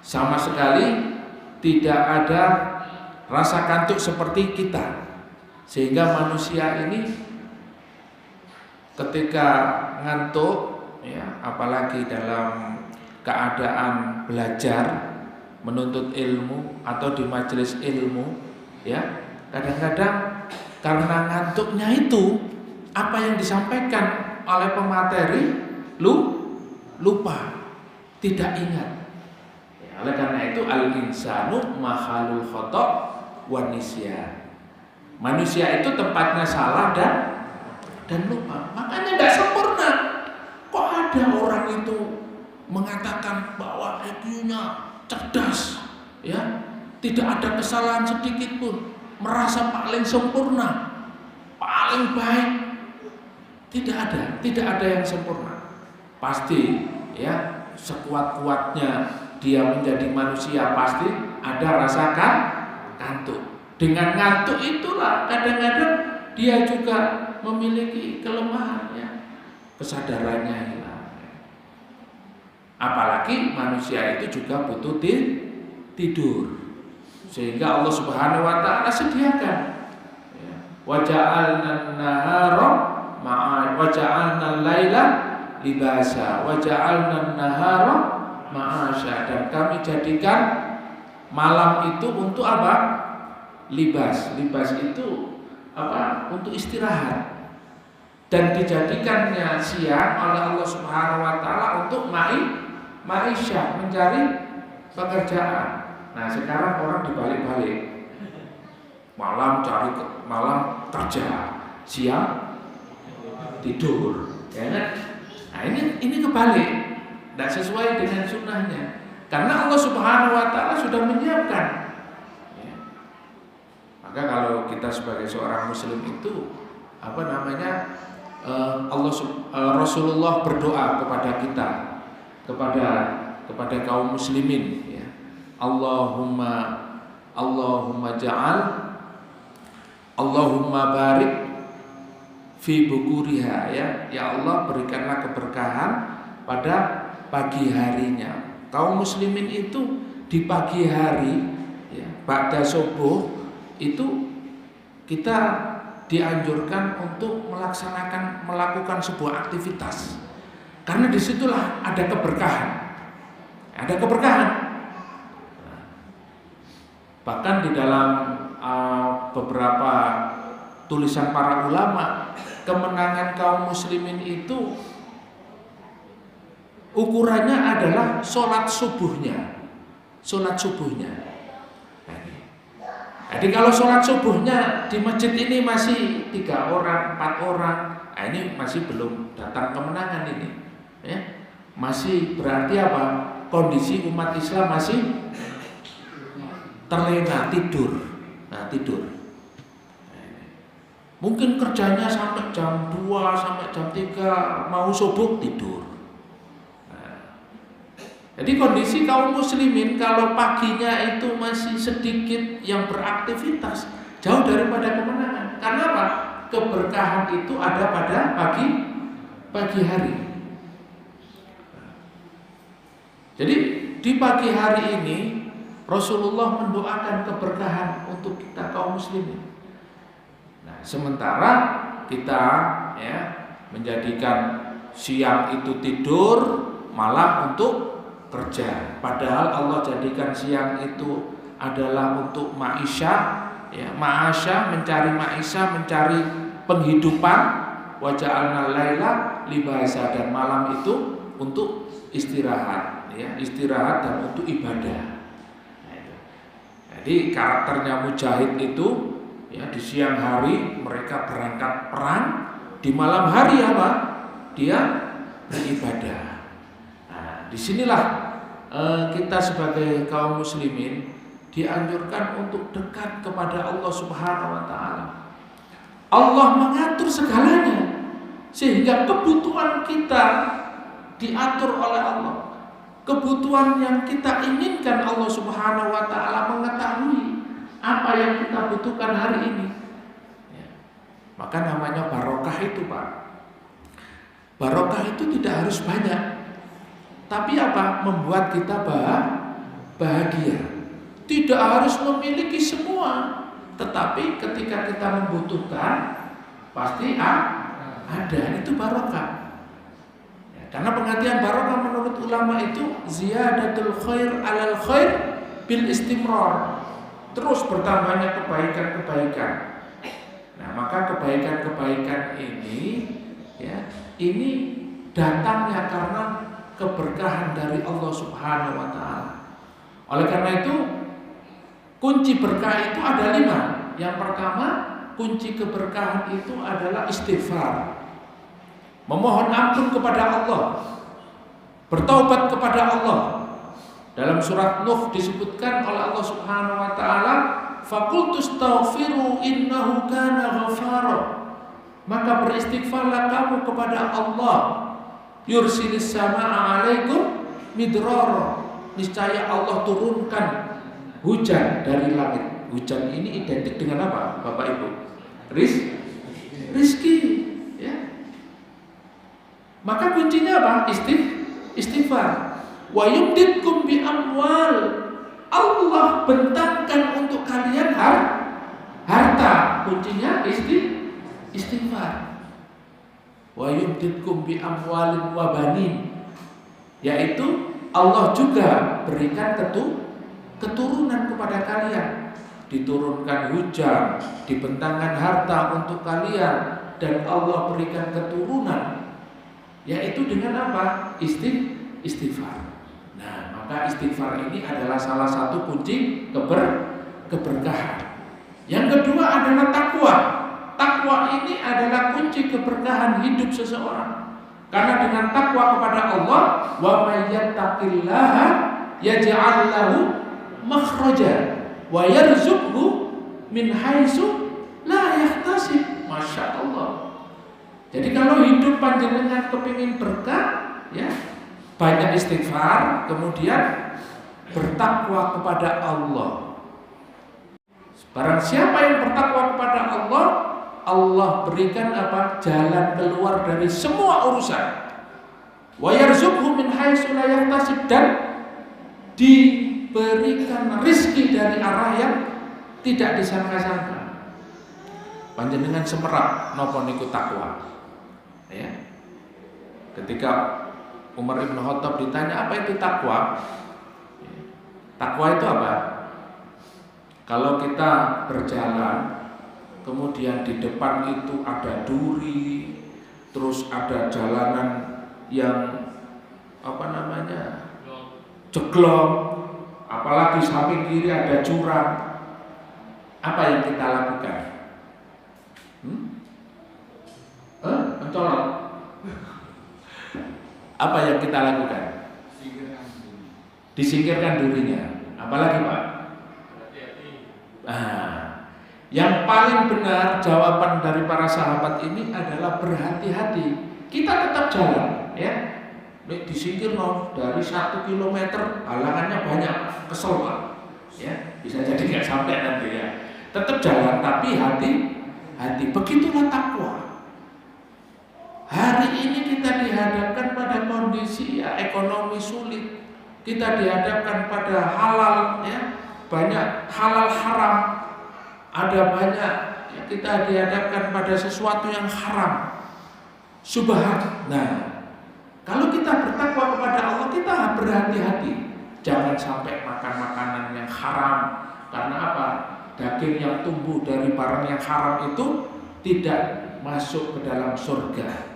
Speaker 2: sama sekali tidak ada rasa kantuk seperti kita. Sehingga manusia ini ketika ngantuk, ya, apalagi dalam keadaan belajar, menuntut ilmu atau di majelis ilmu, ya, kadang-kadang karena ngantuknya itu apa yang disampaikan oleh pemateri lupa, tidak ingat. Ya, oleh karena itu al-insanu makhalul khata' wa nisyan. Manusia itu tempatnya salah dan lupa. Makanya tidak sempurna. Kok ada orang itu mengatakan bahwa IQ-nya cerdas, ya, tidak ada kesalahan sedikit pun, merasa paling sempurna, paling baik. Tidak ada yang sempurna. Pasti, ya, sekuat-kuatnya dia menjadi manusia pasti ada rasa kantuk. Dengan ngantuk itulah kadang-kadang dia juga memiliki kelemahannya, kesadarannya hilang. Apalagi manusia itu juga butuh tidur. Sehingga Allah Subhanahu wa taala sediakan, ya, wa ja'alna an-nahara ma'a wa ja'alna al-laila libasa wa ja'alna an-nahara ma'asya, dan kami jadikan malam itu untuk apa? Libas itu apa? Untuk istirahat. Dan dijadikannya siang oleh Allah Subhanahu wa taala untuk ma'isyah, mencari pekerjaan. Nah, sekarang orang dibalik-balik. Malam kerja, siang tidur, ya kan? Nah, ini kebalik. Tidak sesuai dengan sunnahnya. Karena Allah Subhanahu wa taala sudah menyiapkan. Maka kalau kita sebagai seorang muslim itu Rasulullah berdoa kepada kita, kepada kaum muslimin, ya. Allahumma barik fi bukuriha, ya Allah, berikanlah keberkahan pada pagi harinya. Kaum muslimin itu di pagi hari, ya, ba'da subuh itu kita dianjurkan untuk melakukan sebuah aktivitas, karena disitulah ada keberkahan, Bahkan di dalam beberapa tulisan para ulama, kemenangan kaum muslimin itu ukurannya adalah sholat subuhnya. Sholat subuhnya. Jadi kalau sholat subuhnya di masjid ini masih 3 orang, 4 orang, nah ini masih belum datang kemenangan ini, ya. Masih berarti apa? Kondisi umat Islam masih terlena, tidur. Nah, tidur. Mungkin kerjanya sampai jam 2, sampai jam 3, mau subuh tidur. Nah, jadi kondisi kaum muslimin kalau paginya itu masih sedikit yang beraktivitas, jauh daripada kemenangan. Karena apa? Keberkahan itu ada pada pagi hari. Jadi di pagi hari ini Rasulullah mendoakan keberkahan untuk kita kaum muslimin. Nah, sementara kita ya menjadikan siang itu tidur, malam untuk kerja. Padahal Allah jadikan siang itu adalah untuk ma'isyah, ya, ma'asyah, mencari ma'isyah, mencari penghidupan, wa ja'alnal laila libasa, dan malam itu untuk istirahat. Ya, istirahat dan untuk ibadah. Jadi karakternya mujahid itu ya, di siang hari mereka berangkat perang, di malam hari apa? Dia beribadah. Nah, disinilah kita sebagai kaum muslimin dianjurkan untuk dekat kepada Allah Subhanahu wa taala. Allah mengatur segalanya sehingga kebutuhan kita diatur oleh Allah. Kebutuhan yang kita inginkan Allah Subhanahu wa taala mengetahui apa yang kita butuhkan hari ini. Ya. Maka namanya barokah itu, Pak. Barokah itu tidak harus banyak. Tapi apa? Membuat kita bahagia. Tidak harus memiliki semua, tetapi ketika kita membutuhkan pasti ada, itu barokah. Karena pengertian barokah menurut ulama itu ziyadatul khair alal khair bil istimrar, terus bertambahnya kebaikan-kebaikan. Nah, maka kebaikan-kebaikan ini ya, ini datangnya karena keberkahan dari Allah Subhanahu wa taala. Oleh karena itu kunci berkah itu ada 5. Yang pertama, kunci keberkahan itu adalah istighfar. Memohon ampun kepada Allah, bertaubat kepada Allah. Dalam surat Nuh disebutkan oleh Allah Subhanahu wa taala, faqultu astaghfiru innahu kana ghafara. Maka beristighfarlah kamu kepada Allah. Yursilis samaa'a 'alaikum midrara. Niscaya Allah turunkan hujan dari langit. Hujan ini identik dengan apa, Bapak Ibu? Rizki, ya. Maka kuncinya apa? Istighfar. Wa yumditkum bi amwal. Allah bentangkan untuk kalian harta. Kuncinya istighfar. Wa yumditkum bi amwalin wa banin. Yaitu Allah juga berikan keturunan kepada kalian. Diturunkan hujan, dibentangkan harta untuk kalian, dan Allah berikan keturunan. Yaitu dengan apa? Istighfar. Nah, maka istighfar ini adalah salah satu kunci keberkahan. Yang kedua adalah takwa. Takwa ini adalah kunci keberkahan hidup seseorang. Karena dengan takwa kepada Allah, wa may yattaqillaha yaj'al lahu makhraja wa yarzuqhu min haitsu la yahtasib. Masya Allah. Jadi kalau hidup panjenengan kepingin berkah, ya, banyak istighfar, kemudian bertakwa kepada Allah. Barang siapa yang bertakwa kepada Allah, Allah berikan apa? Jalan keluar dari semua urusan. Wa yarzuqhu min haitsu la yahtasib, dan diberikan rezeki dari arah yang tidak disangka-sangka. Panjenengan semerap napa niku takwa. Ya. Ketika Umar Ibn Khattab ditanya apa itu takwa, takwa itu apa? Kalau kita berjalan, kemudian di depan itu ada duri, terus ada jalanan yang apa namanya, jeglong, apalagi samping kiri ada jurang. Apa yang kita lakukan? Mencolok. Apa yang kita lakukan? Disingkirkan dirinya. Apalagi Pak? Yang paling benar jawaban dari para sahabat ini adalah berhati-hati. Kita tetap jalan, ya. Disingkir dari 1 kilometer, halangannya banyak, kesel Pak. Ya, bisa jadi nggak sampai nanti ya. Tetap jalan, tapi hati. Begitulah takwa. Hari ini kita dihadapkan pada kondisi ekonomi sulit. Kita dihadapkan pada halal, ya, banyak halal haram. Ada banyak, ya, kita dihadapkan pada sesuatu yang haram, syubhat. Nah, kalau kita bertakwa kepada Allah, kita berhati-hati. Jangan sampai makan makanan yang haram. Karena apa? Daging yang tumbuh dari barang yang haram itu tidak masuk ke dalam surga.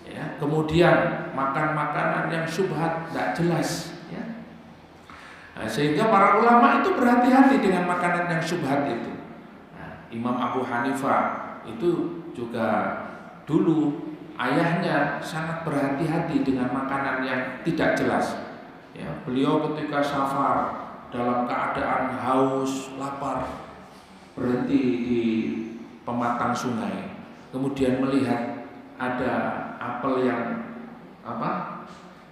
Speaker 2: Ya, kemudian makan makanan yang syubhat, tidak jelas. Ya. Nah, sehingga para ulama itu berhati-hati dengan makanan yang syubhat itu. Imam Abu Hanifah itu juga dulu ayahnya sangat berhati-hati dengan makanan yang tidak jelas. Ya, beliau ketika safar dalam keadaan haus, lapar, berhenti di pematang sungai, kemudian melihat ada apel yang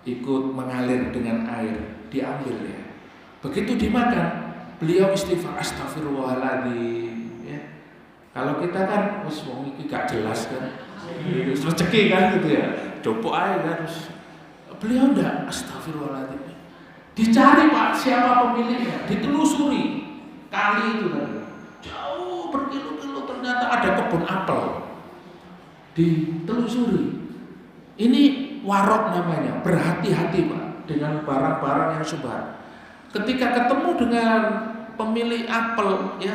Speaker 2: ikut mengalir dengan air, diambil ya. Begitu dimakan, beliau istighfar, astagfirullahaladzim. Kalau kita kan wong iki gak jelas kan. Terus rezeki kan gitu ya. Coba aja kan terus. Beliau enggak, astagfirullahaladzim. Dicari Pak siapa pemiliknya, ditelusuri. Kali itu kan. Jauh berkilo-kilo ternyata ada kebun apel. Ditelusuri. Ini warok namanya, berhati-hati Pak dengan barang-barang yang syubhat. Ketika ketemu dengan pemilik apel ya,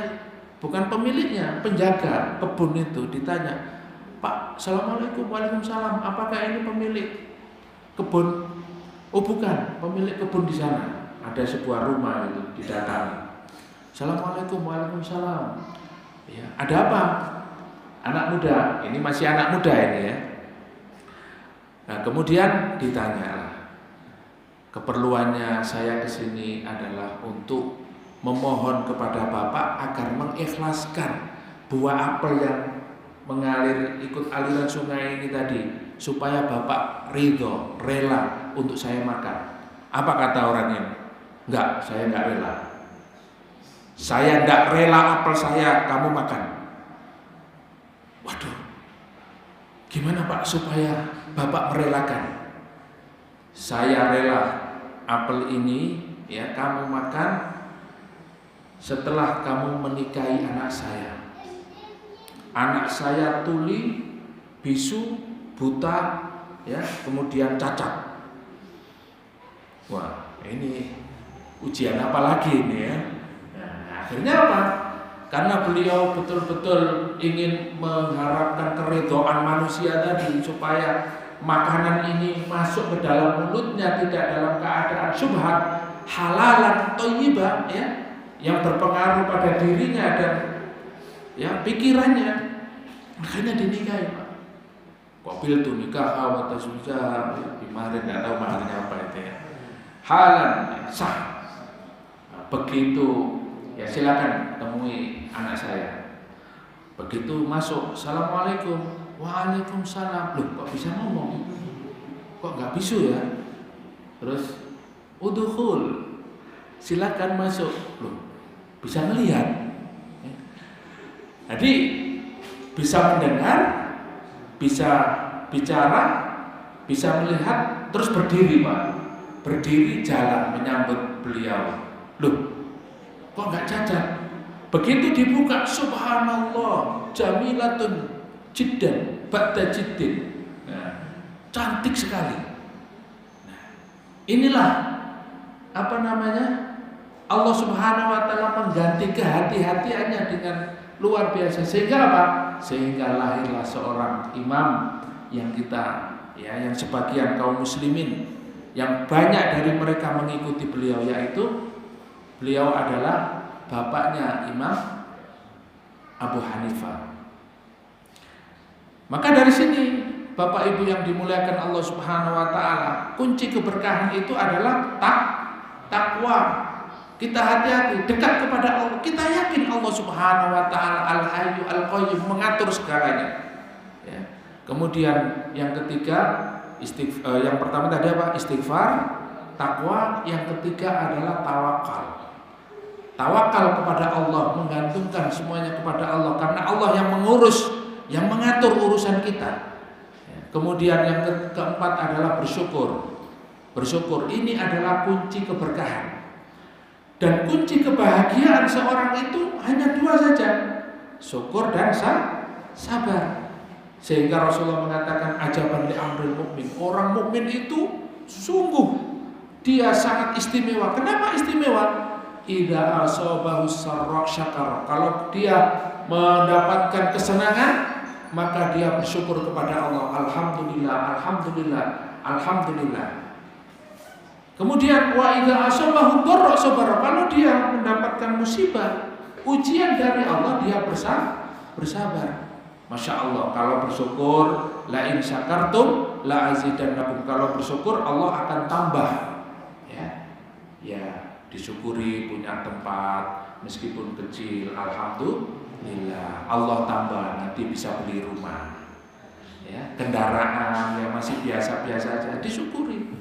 Speaker 2: bukan pemiliknya, penjaga kebun itu ditanya, Pak, assalamualaikum, waalaikumsalam, apakah ini pemilik kebun? Oh bukan, pemilik kebun di sana. Ada sebuah rumah itu didatangi. Assalamualaikum, waalaikumsalam. Ya, ada apa? Anak muda, ini masih anak muda ini ya. Nah kemudian ditanya, keperluannya saya kesini adalah untuk memohon kepada Bapak agar mengikhlaskan buah apel yang mengalir ikut aliran sungai ini tadi, supaya Bapak ridho, rela untuk saya makan. Apa kata orang ini? Enggak, saya enggak rela. Saya enggak rela apel saya kamu makan. Waduh, gimana Pak supaya Bapak merelakan? Saya rela apel ini ya kamu makan setelah kamu menikahi anak saya. Anak saya tuli, bisu, buta, ya, kemudian cacat. Wah, ini ujian apa lagi ini ya? Nah, akhirnya apa? Karena beliau betul-betul ingin mengharapkan keridhaan manusia tadi supaya makanan ini masuk ke dalam mulutnya tidak dalam keadaan syubhat, halalan thayyibah ya, yang berpengaruh pada dirinya dan ya pikirannya. Makanya dinikahi Pak. Qabil tu nikah wa tazwija bimarin, enggak tahu maharnya apa itu ya. Halan sah. Nah, begitu ya silakan temui anak saya. Begitu masuk, assalamualaikum, waalaikumsalam. Loh kok bisa ngomong? Kok nggak bisu ya? Terus udkhul, silakan masuk. Loh bisa melihat. Jadi bisa mendengar, bisa bicara, bisa melihat, terus berdiri Pak. Berdiri jalan menyambut beliau. Loh, kok nggak cacat? Begitu dibuka, subhanallah, jamilatun jiddan, ba'da jiddin. Nah, cantik sekali. Nah, inilah apa namanya? Allah Subhanahu wa taala mengganti kehati-hatiannya dengan luar biasa. Sehingga apa? Sehingga lahirlah seorang imam yang kita ya, yang sebagian kaum muslimin yang banyak dari mereka mengikuti beliau, yaitu beliau adalah bapaknya Imam Abu Hanifah. Maka dari sini Bapak Ibu yang dimuliakan Allah Subhanahu wa taala, kunci keberkahan itu adalah takwa. Kita hati-hati dekat kepada Allah. Kita yakin Allah Subhanahu wa taala Al-Hayyu Al-Qayyum mengatur segalanya. Ya. Kemudian yang ketiga yang pertama tadi apa? Istighfar, takwa. Yang ketiga adalah tawakal. Tawakal kepada Allah, menggantungkan semuanya kepada Allah, karena Allah yang mengurus, yang mengatur urusan kita. Kemudian yang keempat adalah bersyukur. Bersyukur ini adalah kunci keberkahan. Dan kunci kebahagiaan seorang itu hanya dua saja, syukur dan sabar. Sehingga Rasulullah mengatakan ajaban li amril mukmin. Orang mukmin itu sungguh dia sangat istimewa. Kenapa istimewa? Idza asabahu sarra syakar. Kalau dia mendapatkan kesenangan, maka dia bersyukur kepada Allah. Alhamdulillah, alhamdulillah, alhamdulillah. Kemudian wa idza asabahu dharra sabara. Kalau dia mendapatkan musibah, ujian dari Allah, dia bersabar. Masya Allah, kalau bersyukur, la in syakartum la azidannakum. Kalau bersyukur Allah akan tambah. Ya, disyukuri punya tempat meskipun kecil, alhamdulillah. Allah tambah, nanti bisa beli rumah. Ya, kendaraan yang masih biasa-biasa saja disyukuri.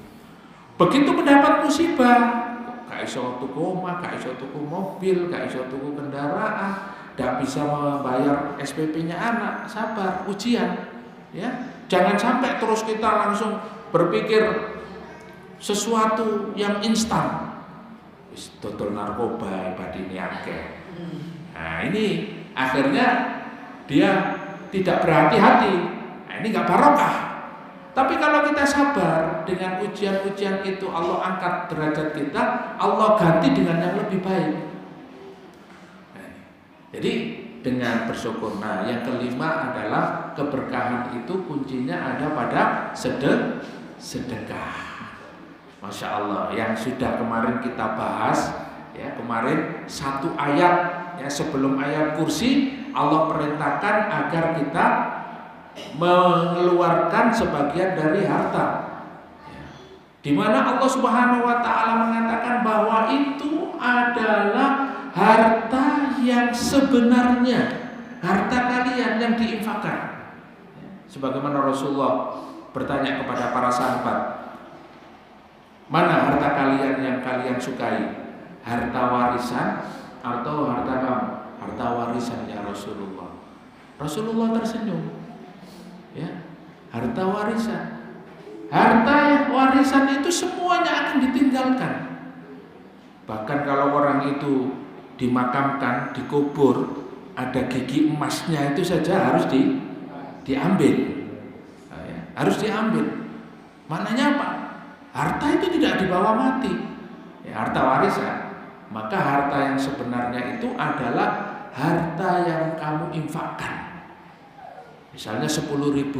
Speaker 2: Begitu mendapat musibah, gak iso tuku omah, gak iso tuku mobil, gak iso tuku kendaraan, gak bisa membayar SPP-nya anak, sabar, ujian. Ya, jangan sampai terus kita langsung berpikir sesuatu yang instan. Dodol narkoba badine akeh. Nah, ini akhirnya dia tidak berhati-hati. Nah, ini gak barokah. Tapi kalau kita sabar dengan ujian-ujian itu, Allah angkat derajat kita, Allah ganti dengan yang lebih baik. Nah, jadi dengan bersyukur. Nah, yang kelima adalah keberkahan itu kuncinya ada pada sedekah. Masya Allah, yang sudah kemarin kita bahas, ya kemarin satu ayat, ya sebelum ayat kursi, Allah perintahkan agar kita mengeluarkan sebagian dari harta, ya. Di mana Allah Subhanahu Wa Taala mengatakan bahwa itu adalah harta yang sebenarnya, harta kalian yang diinfakkan. Sebagaimana Rasulullah bertanya kepada para sahabat, mana harta kalian yang kalian sukai? Harta warisan atau harta kamu? Harta warisan ya Rasulullah. Rasulullah tersenyum. Ya, harta warisan. Harta warisan itu semuanya akan ditinggalkan. Bahkan kalau orang itu dimakamkan, dikubur, ada gigi emasnya itu saja harus diambil. Nah, ya, harus diambil. Maknanya apa? Harta itu tidak dibawa mati, ya, harta warisan. Maka harta yang sebenarnya itu adalah harta yang kamu infakkan. Misalnya 10.000,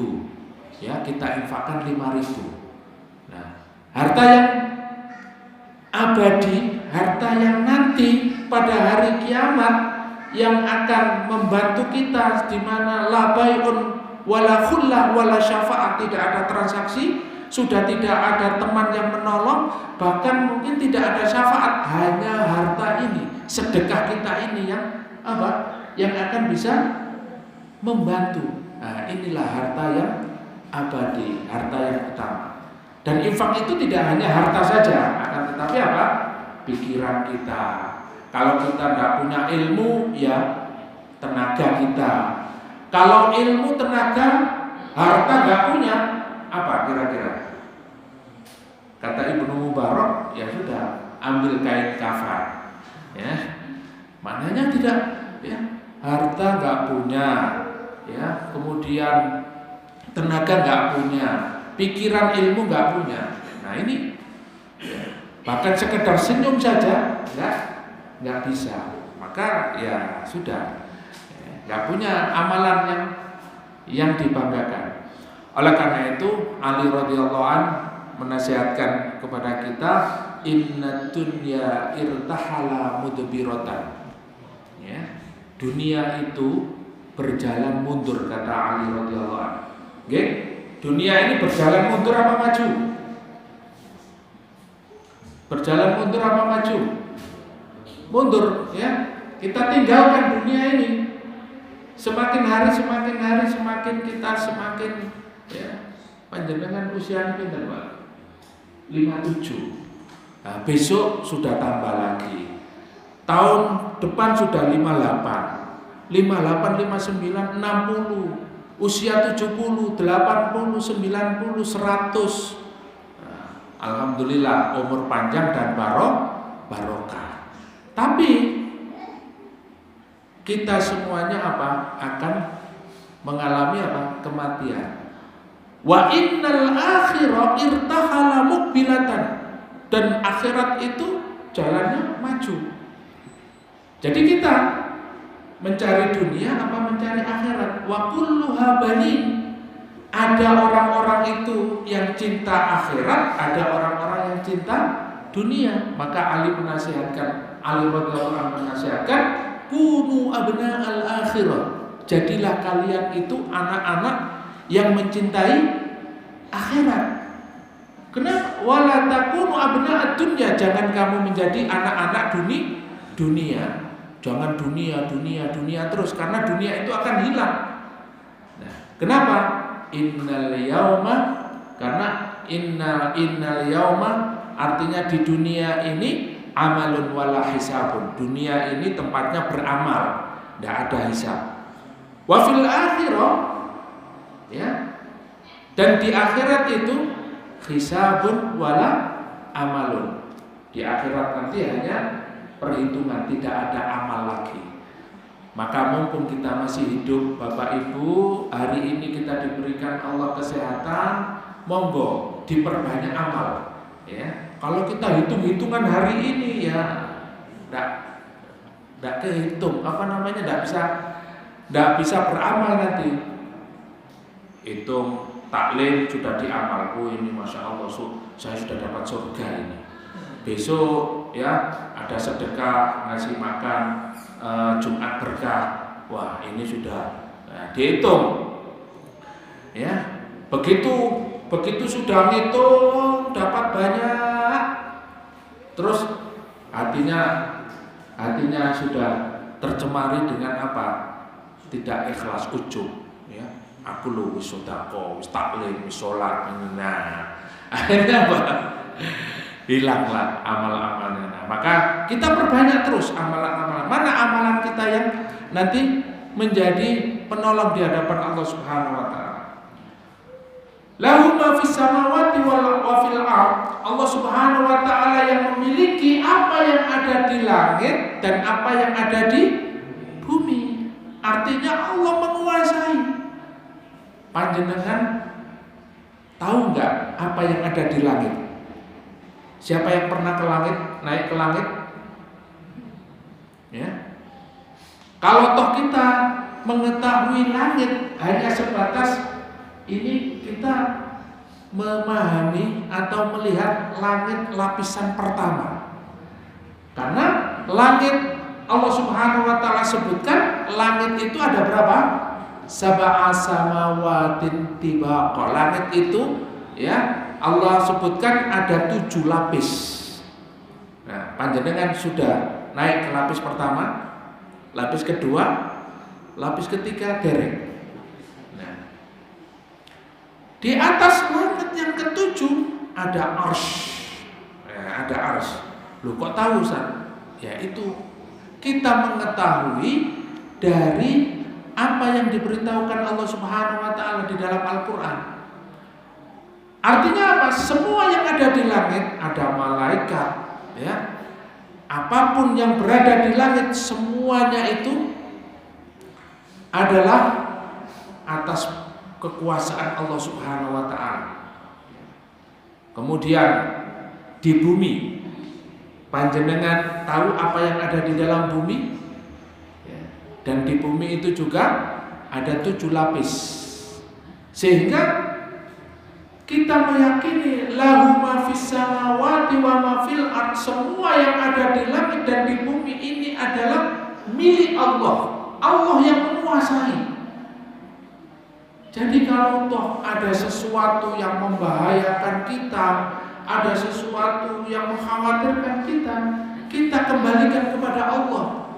Speaker 2: ya kita infakkan 5.000. Nah, harta yang abadi, harta yang nanti pada hari kiamat yang akan membantu kita, di mana la bai'un wala khullah wala syafa'at, tidak ada transaksi, sudah tidak ada teman yang menolong, bahkan mungkin tidak ada syafaat, hanya harta ini, sedekah kita ini yang apa? Yang akan bisa membantu. Nah, inilah harta yang abadi, harta yang utama. Dan infak itu tidak hanya harta saja, akan tetapi apa? Pikiran kita. Kalau kita tidak punya ilmu, ya tenaga kita. Kalau ilmu, tenaga, harta nggak punya, apa kira-kira? Kata Ibnu Mubarak, ya sudah, ambil kain kafan. Ya, maknanya tidak, ya, harta nggak punya, ya, kemudian tenaga nggak punya, pikiran ilmu nggak punya. Nah ini, ya, bahkan sekedar senyum saja nggak bisa. Maka ya sudah, nggak punya amalan yang dibanggakan. Oleh karena itu Ali radhiyallahu an menasihatkan kepada kita, inna dunya irtahala mudbiratan. Ya, dunia itu berjalan mundur, kata Ali radhiyallahu anhu. Oke? Dunia ini berjalan mundur apa maju? Berjalan mundur apa maju? Mundur, ya. Kita tinggalkan dunia ini. Semakin hari semakin kita semakin, ya. Panjenengan usia pinten, Pak? 57. Nah, besok sudah tambah lagi. Tahun depan sudah 58. 58, 59, 60. Usia 70, 80, 90, 100. Nah, alhamdulillah umur panjang dan barokah. Tapi kita semuanya apa? Akan mengalami apa? Kematian. Wa innal akhirah irtahala muqbilatan. Dan akhirat itu jalannya maju. Jadi kita mencari dunia apa mencari akhirat? Wa kulluha banin. Ada orang-orang itu yang cinta akhirat, ada orang-orang yang cinta dunia. Maka Ali radhiyallahu anhu menasihatkan, kunu abna'al akhirah. Jadilah kalian itu anak-anak yang mencintai akhirat. Kenapa? Wala takunu abna'ad dunya. Jangan kamu menjadi anak-anak dunia. Jangan dunia terus, karena dunia itu akan hilang. Nah, kenapa? Innal yauma, karena innal yauma artinya di dunia ini amalun wala hisabun. Dunia ini tempatnya beramal, tidak ada hisab. Wa fil akhirah, ya. Dan di akhirat itu hisabun wala amalun. Di akhirat nanti hanya perhitungan, tidak ada amal lagi. Maka mumpung kita masih hidup, Bapak Ibu, hari ini kita diberikan Allah kesehatan, monggo diperbanyak amal. Ya, kalau kita hitung-hitungan hari ini ya, tidak kehitung, tidak bisa beramal nanti. Hitung taklim sudah diamal, oh ini masya Allah, saya sudah dapat surga ini. Besok ya ada sedekah ngasih makan Jumat berkah, wah ini sudah dihitung. Ya, begitu sudah ngitung dapat banyak, terus hatinya sudah tercemari dengan apa? Tidak ikhlas, ujub. Ya, aku lu wis sedekah, wis taklim, wis salat, nah akhirnya apa? Hilanglah amal-amalnya. Nah, maka kita perbanyak terus amalan-amalan. Mana amalan kita yang nanti menjadi penolong di hadapan Allah Subhanahu wa taala. Lahu ma fis samawati wa fil ard. Allah Subhanahu wa taala yang memiliki apa yang ada di langit dan apa yang ada di bumi. Artinya Allah menguasai. Panjenengan tahu enggak apa yang ada di langit? Siapa yang pernah ke langit, naik ke langit? Ya. Kalau toh kita mengetahui langit hanya sebatas ini, kita memahami atau melihat langit lapisan pertama. Karena langit Allah Subhanahu wa taala sebutkan langit itu ada berapa? Sab'a samawatin tibaqa. Langit itu ya Allah sebutkan ada 7 lapis. Nah, panjenengan sudah naik ke lapis pertama, lapis kedua, lapis ketiga dereng. Nah, di atas langit yang ke-7 ada arsy. Ada arsy. Loh kok tahu Ustaz? Ya itu kita mengetahui dari apa yang diberitahukan Allah Subhanahu wa taala di dalam Al-Qur'an. Artinya apa? Semua yang ada di langit, ada malaikat, ya. Apapun yang berada di langit, semuanya itu adalah atas kekuasaan Allah Subhanahu wa taala. Kemudian di bumi, panjenengan tahu apa yang ada di dalam bumi? Ya. Dan di bumi itu juga ada 7 lapis. Sehingga Kita meyakini lahu ma fis samawati wa ma fil ard, semua yang ada di langit dan di bumi ini adalah milik Allah. Allah yang menguasai. Jadi kalau toh ada sesuatu yang membahayakan kita, ada sesuatu yang mengkhawatirkan kita, kita kembalikan kepada Allah.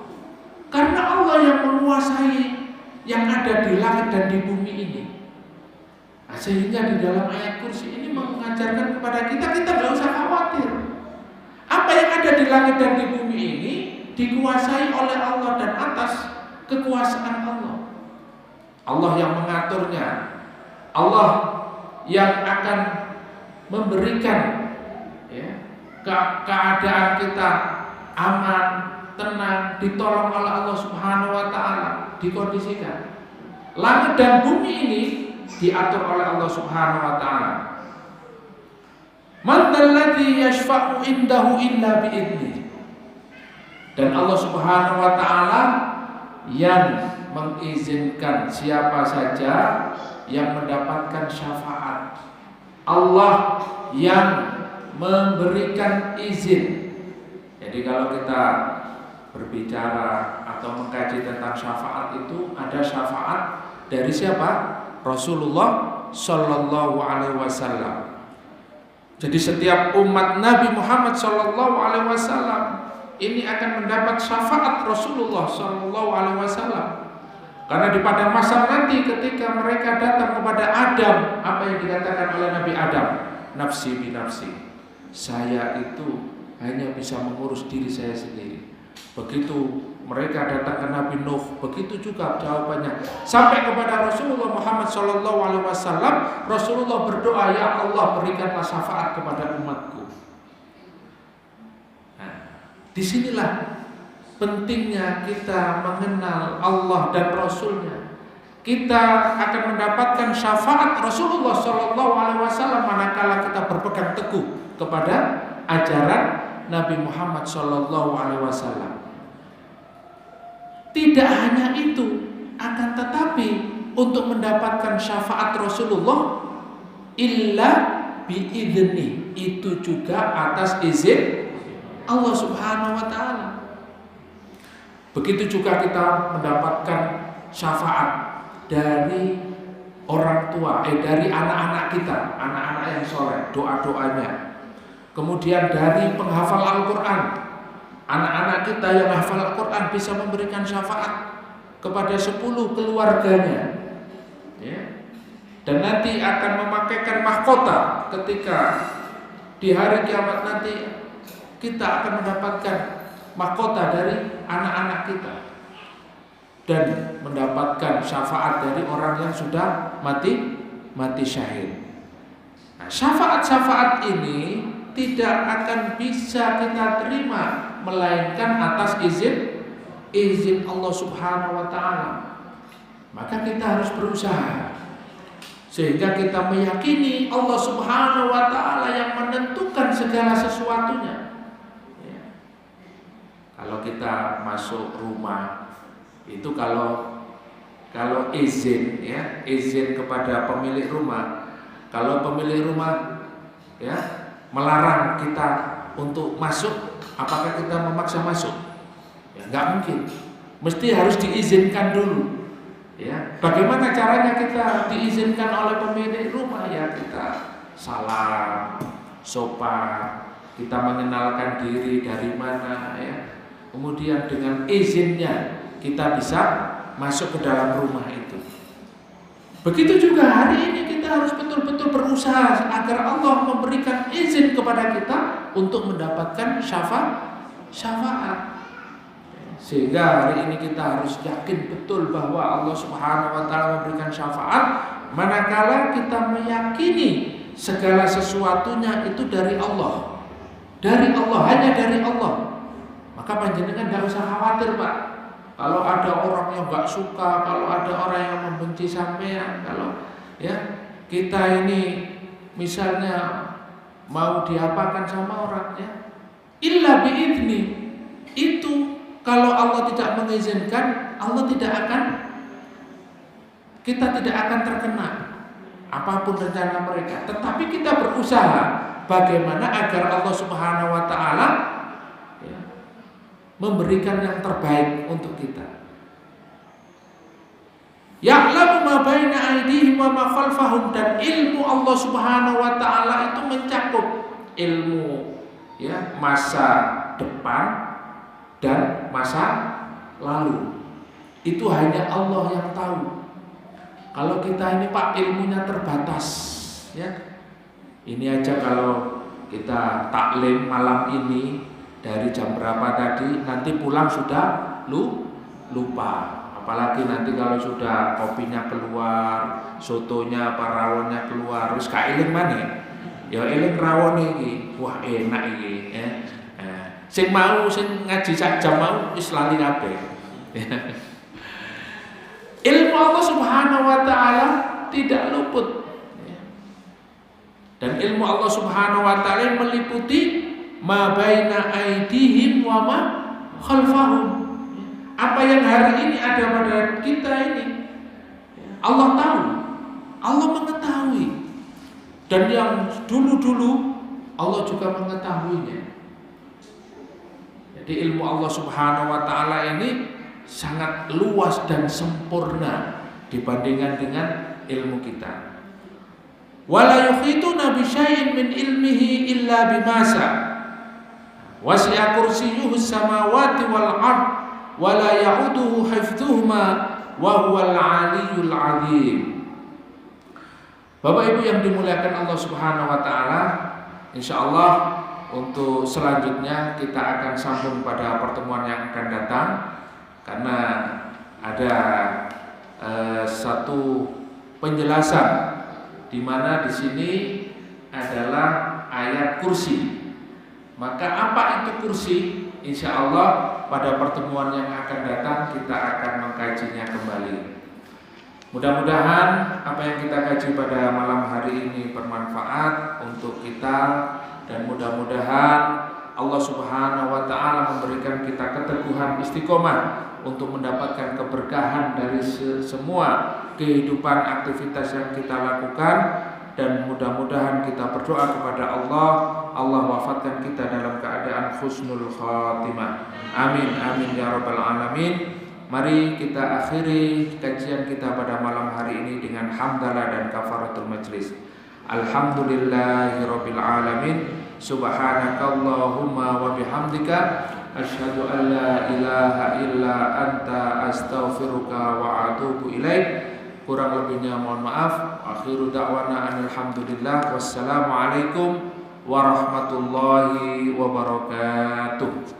Speaker 2: Karena Allah yang menguasai yang ada di langit dan di bumi ini. Nah, sehingga di dalam ayat kursi ini mengajarkan kepada kita nggak usah khawatir. Apa yang ada di langit dan di bumi ini dikuasai oleh Allah dan atas kekuasaan Allah. Allah yang mengaturnya. Allah yang akan memberikan keadaan kita aman, tenang, ditolong oleh Allah Subhanahu wa taala, dikondisikan. Langit dan bumi ini diatur oleh Allah Subhanahu wa taala. Man dzalladzi yashfa'u indahu illa bi'idznih. Dan Allah Subhanahu wa taala yang mengizinkan siapa saja yang mendapatkan syafaat. Allah yang memberikan izin. Jadi kalau kita berbicara atau mengkaji tentang syafaat itu, ada syafaat dari siapa? Rasulullah Sallallahu Alaihi Wasallam. Jadi setiap umat Nabi Muhammad Sallallahu Alaihi Wasallam ini akan mendapat syafaat Rasulullah Sallallahu Alaihi Wasallam. Karena di pada masa nanti ketika mereka datang kepada Adam, apa yang dikatakan oleh Nabi Adam? Nafsi binafsi. Saya itu hanya bisa mengurus diri saya sendiri. Begitu mereka datang ke Nabi Nuh, begitu juga jawabannya. Sampai kepada Rasulullah Muhammad SAW, Rasulullah berdoa, ya Allah berikanlah syafaat kepada umatku. Nah, disinilah pentingnya kita mengenal Allah dan Rasulnya. Kita akan mendapatkan syafaat Rasulullah SAW manakala kita berpegang teguh kepada ajaran Nabi Muhammad SAW. Tidak hanya itu, akan tetapi untuk mendapatkan syafaat Rasulullah illa biidznih, itu juga atas izin Allah Subhanahu wa taala. Begitu juga kita mendapatkan syafaat dari orang tua, dari anak-anak kita, anak-anak yang soleh, doa-doanya. Kemudian dari penghafal Al-Quran, anak-anak kita yang hafal Al-Quran bisa memberikan syafaat kepada 10 keluarganya, ya. Dan nanti akan memakaikan mahkota ketika di hari kiamat nanti kita akan mendapatkan mahkota dari anak-anak kita dan mendapatkan syafaat dari orang yang sudah mati syahid. Nah, syafaat-syafaat ini tidak akan bisa kita terima melainkan atas izin Allah Subhanahu wa taala. Maka kita harus berusaha sehingga kita meyakini Allah Subhanahu wa taala yang menentukan segala sesuatunya. Ya. Kalau kita masuk rumah itu kalau izin, ya, izin kepada pemilik rumah. Kalau pemilik rumah, ya, melarang kita untuk masuk, apakah kita memaksa masuk? Ya, nggak mungkin. Mesti harus diizinkan dulu. Ya, bagaimana caranya kita diizinkan oleh pemilik rumah? Ya, kita salam, sopan, kita mengenalkan diri dari mana, ya. Kemudian dengan izinnya kita bisa masuk ke dalam rumah itu. Begitu juga hari ini kita harus betul-betul berusaha agar Allah memberikan izin kepada kita untuk mendapatkan syafaat. Sehingga hari ini kita harus yakin betul bahwa Allah Subhanahu wa taala memberikan syafaat manakala kita meyakini segala sesuatunya itu dari Allah. Dari Allah, hanya dari Allah. Maka panjenengan tidak usah khawatir, Pak. Kalau ada orang yang nggak suka, kalau ada orang yang membenci sampean, kalau ya kita ini misalnya mau diapakan sama orang, ya, illa biidznih, itu kalau Allah tidak mengizinkan, kita tidak akan terkena. apapun rencana mereka. Tetapi kita berusaha bagaimana agar Allah Subhanahu wa taala ya, memberikan yang terbaik untuk kita. Ya'lamu ma baina aydihim wa ma khalfahum, dan ilmu Allah Subhanahu wa taala itu mencakup ilmu ya masa depan dan masa lalu. Itu hanya Allah yang tahu. Kalau kita ini Pak ilmunya terbatas ya. Ini aja kalau kita taklim malam ini dari jam berapa tadi, nanti pulang sudah lupa. Apalagi nanti kalau sudah kopinya keluar, sotonya apa rawonnya keluar, terus gak eling maneh. Ya eling rawon iki. Wah, enak iki ya. Sing ngaji sak jam mau wis lali kabeh. Ilmu Allah Subhanahu wa taala tidak luput. Dan ilmu Allah Subhanahu wa taala meliputi ma baina aydihim wa ma khalfahum. Apa yang hari ini ada pada kita ini Allah tahu, Allah mengetahui. Dan yang dulu-dulu Allah juga mengetahuinya. Jadi ilmu Allah Subhanahu wa taala ini sangat luas dan sempurna dibandingkan dengan ilmu kita. Wala yuhituna bi syai'in min ilmihi illa bima syaa. Wasi'a kursiyyuhu samawati wal ardh wala ya'uduhu hifdzuhuma wa huwal 'aliyyul 'azim. Bapak Ibu yang dimuliakan Allah Subhanahu wa taala, insyaallah untuk selanjutnya kita akan sambung pada pertemuan yang akan datang karena ada satu penjelasan di mana di sini adalah ayat kursi. Maka apa itu kursi? Insyaallah pada pertemuan yang akan datang kita akan mengkajinya kembali. Mudah-mudahan apa yang kita kaji pada malam hari ini bermanfaat untuk kita, dan mudah-mudahan Allah Subhanahu wa taala memberikan kita keteguhan istiqomah untuk mendapatkan keberkahan dari semua kehidupan aktivitas yang kita lakukan, dan mudah-mudahan kita berdoa kepada Allah wafatkan kita dalam keadaan husnul khatimah. Amin amin ya rabbal alamin. Mari kita akhiri kajian kita pada malam hari ini dengan hamdalah dan kafaratul majlis. Alhamdulillahirabbil alamin. Subhanakallahumma wa bihamdika asyhadu an la ilaha illa anta astaghfiruka wa atubu ilaik. Kurang lebihnya mohon maaf. Akhiru da'wana alhamdulillah. Wassalamualaikum warahmatullahi wabarakatuh.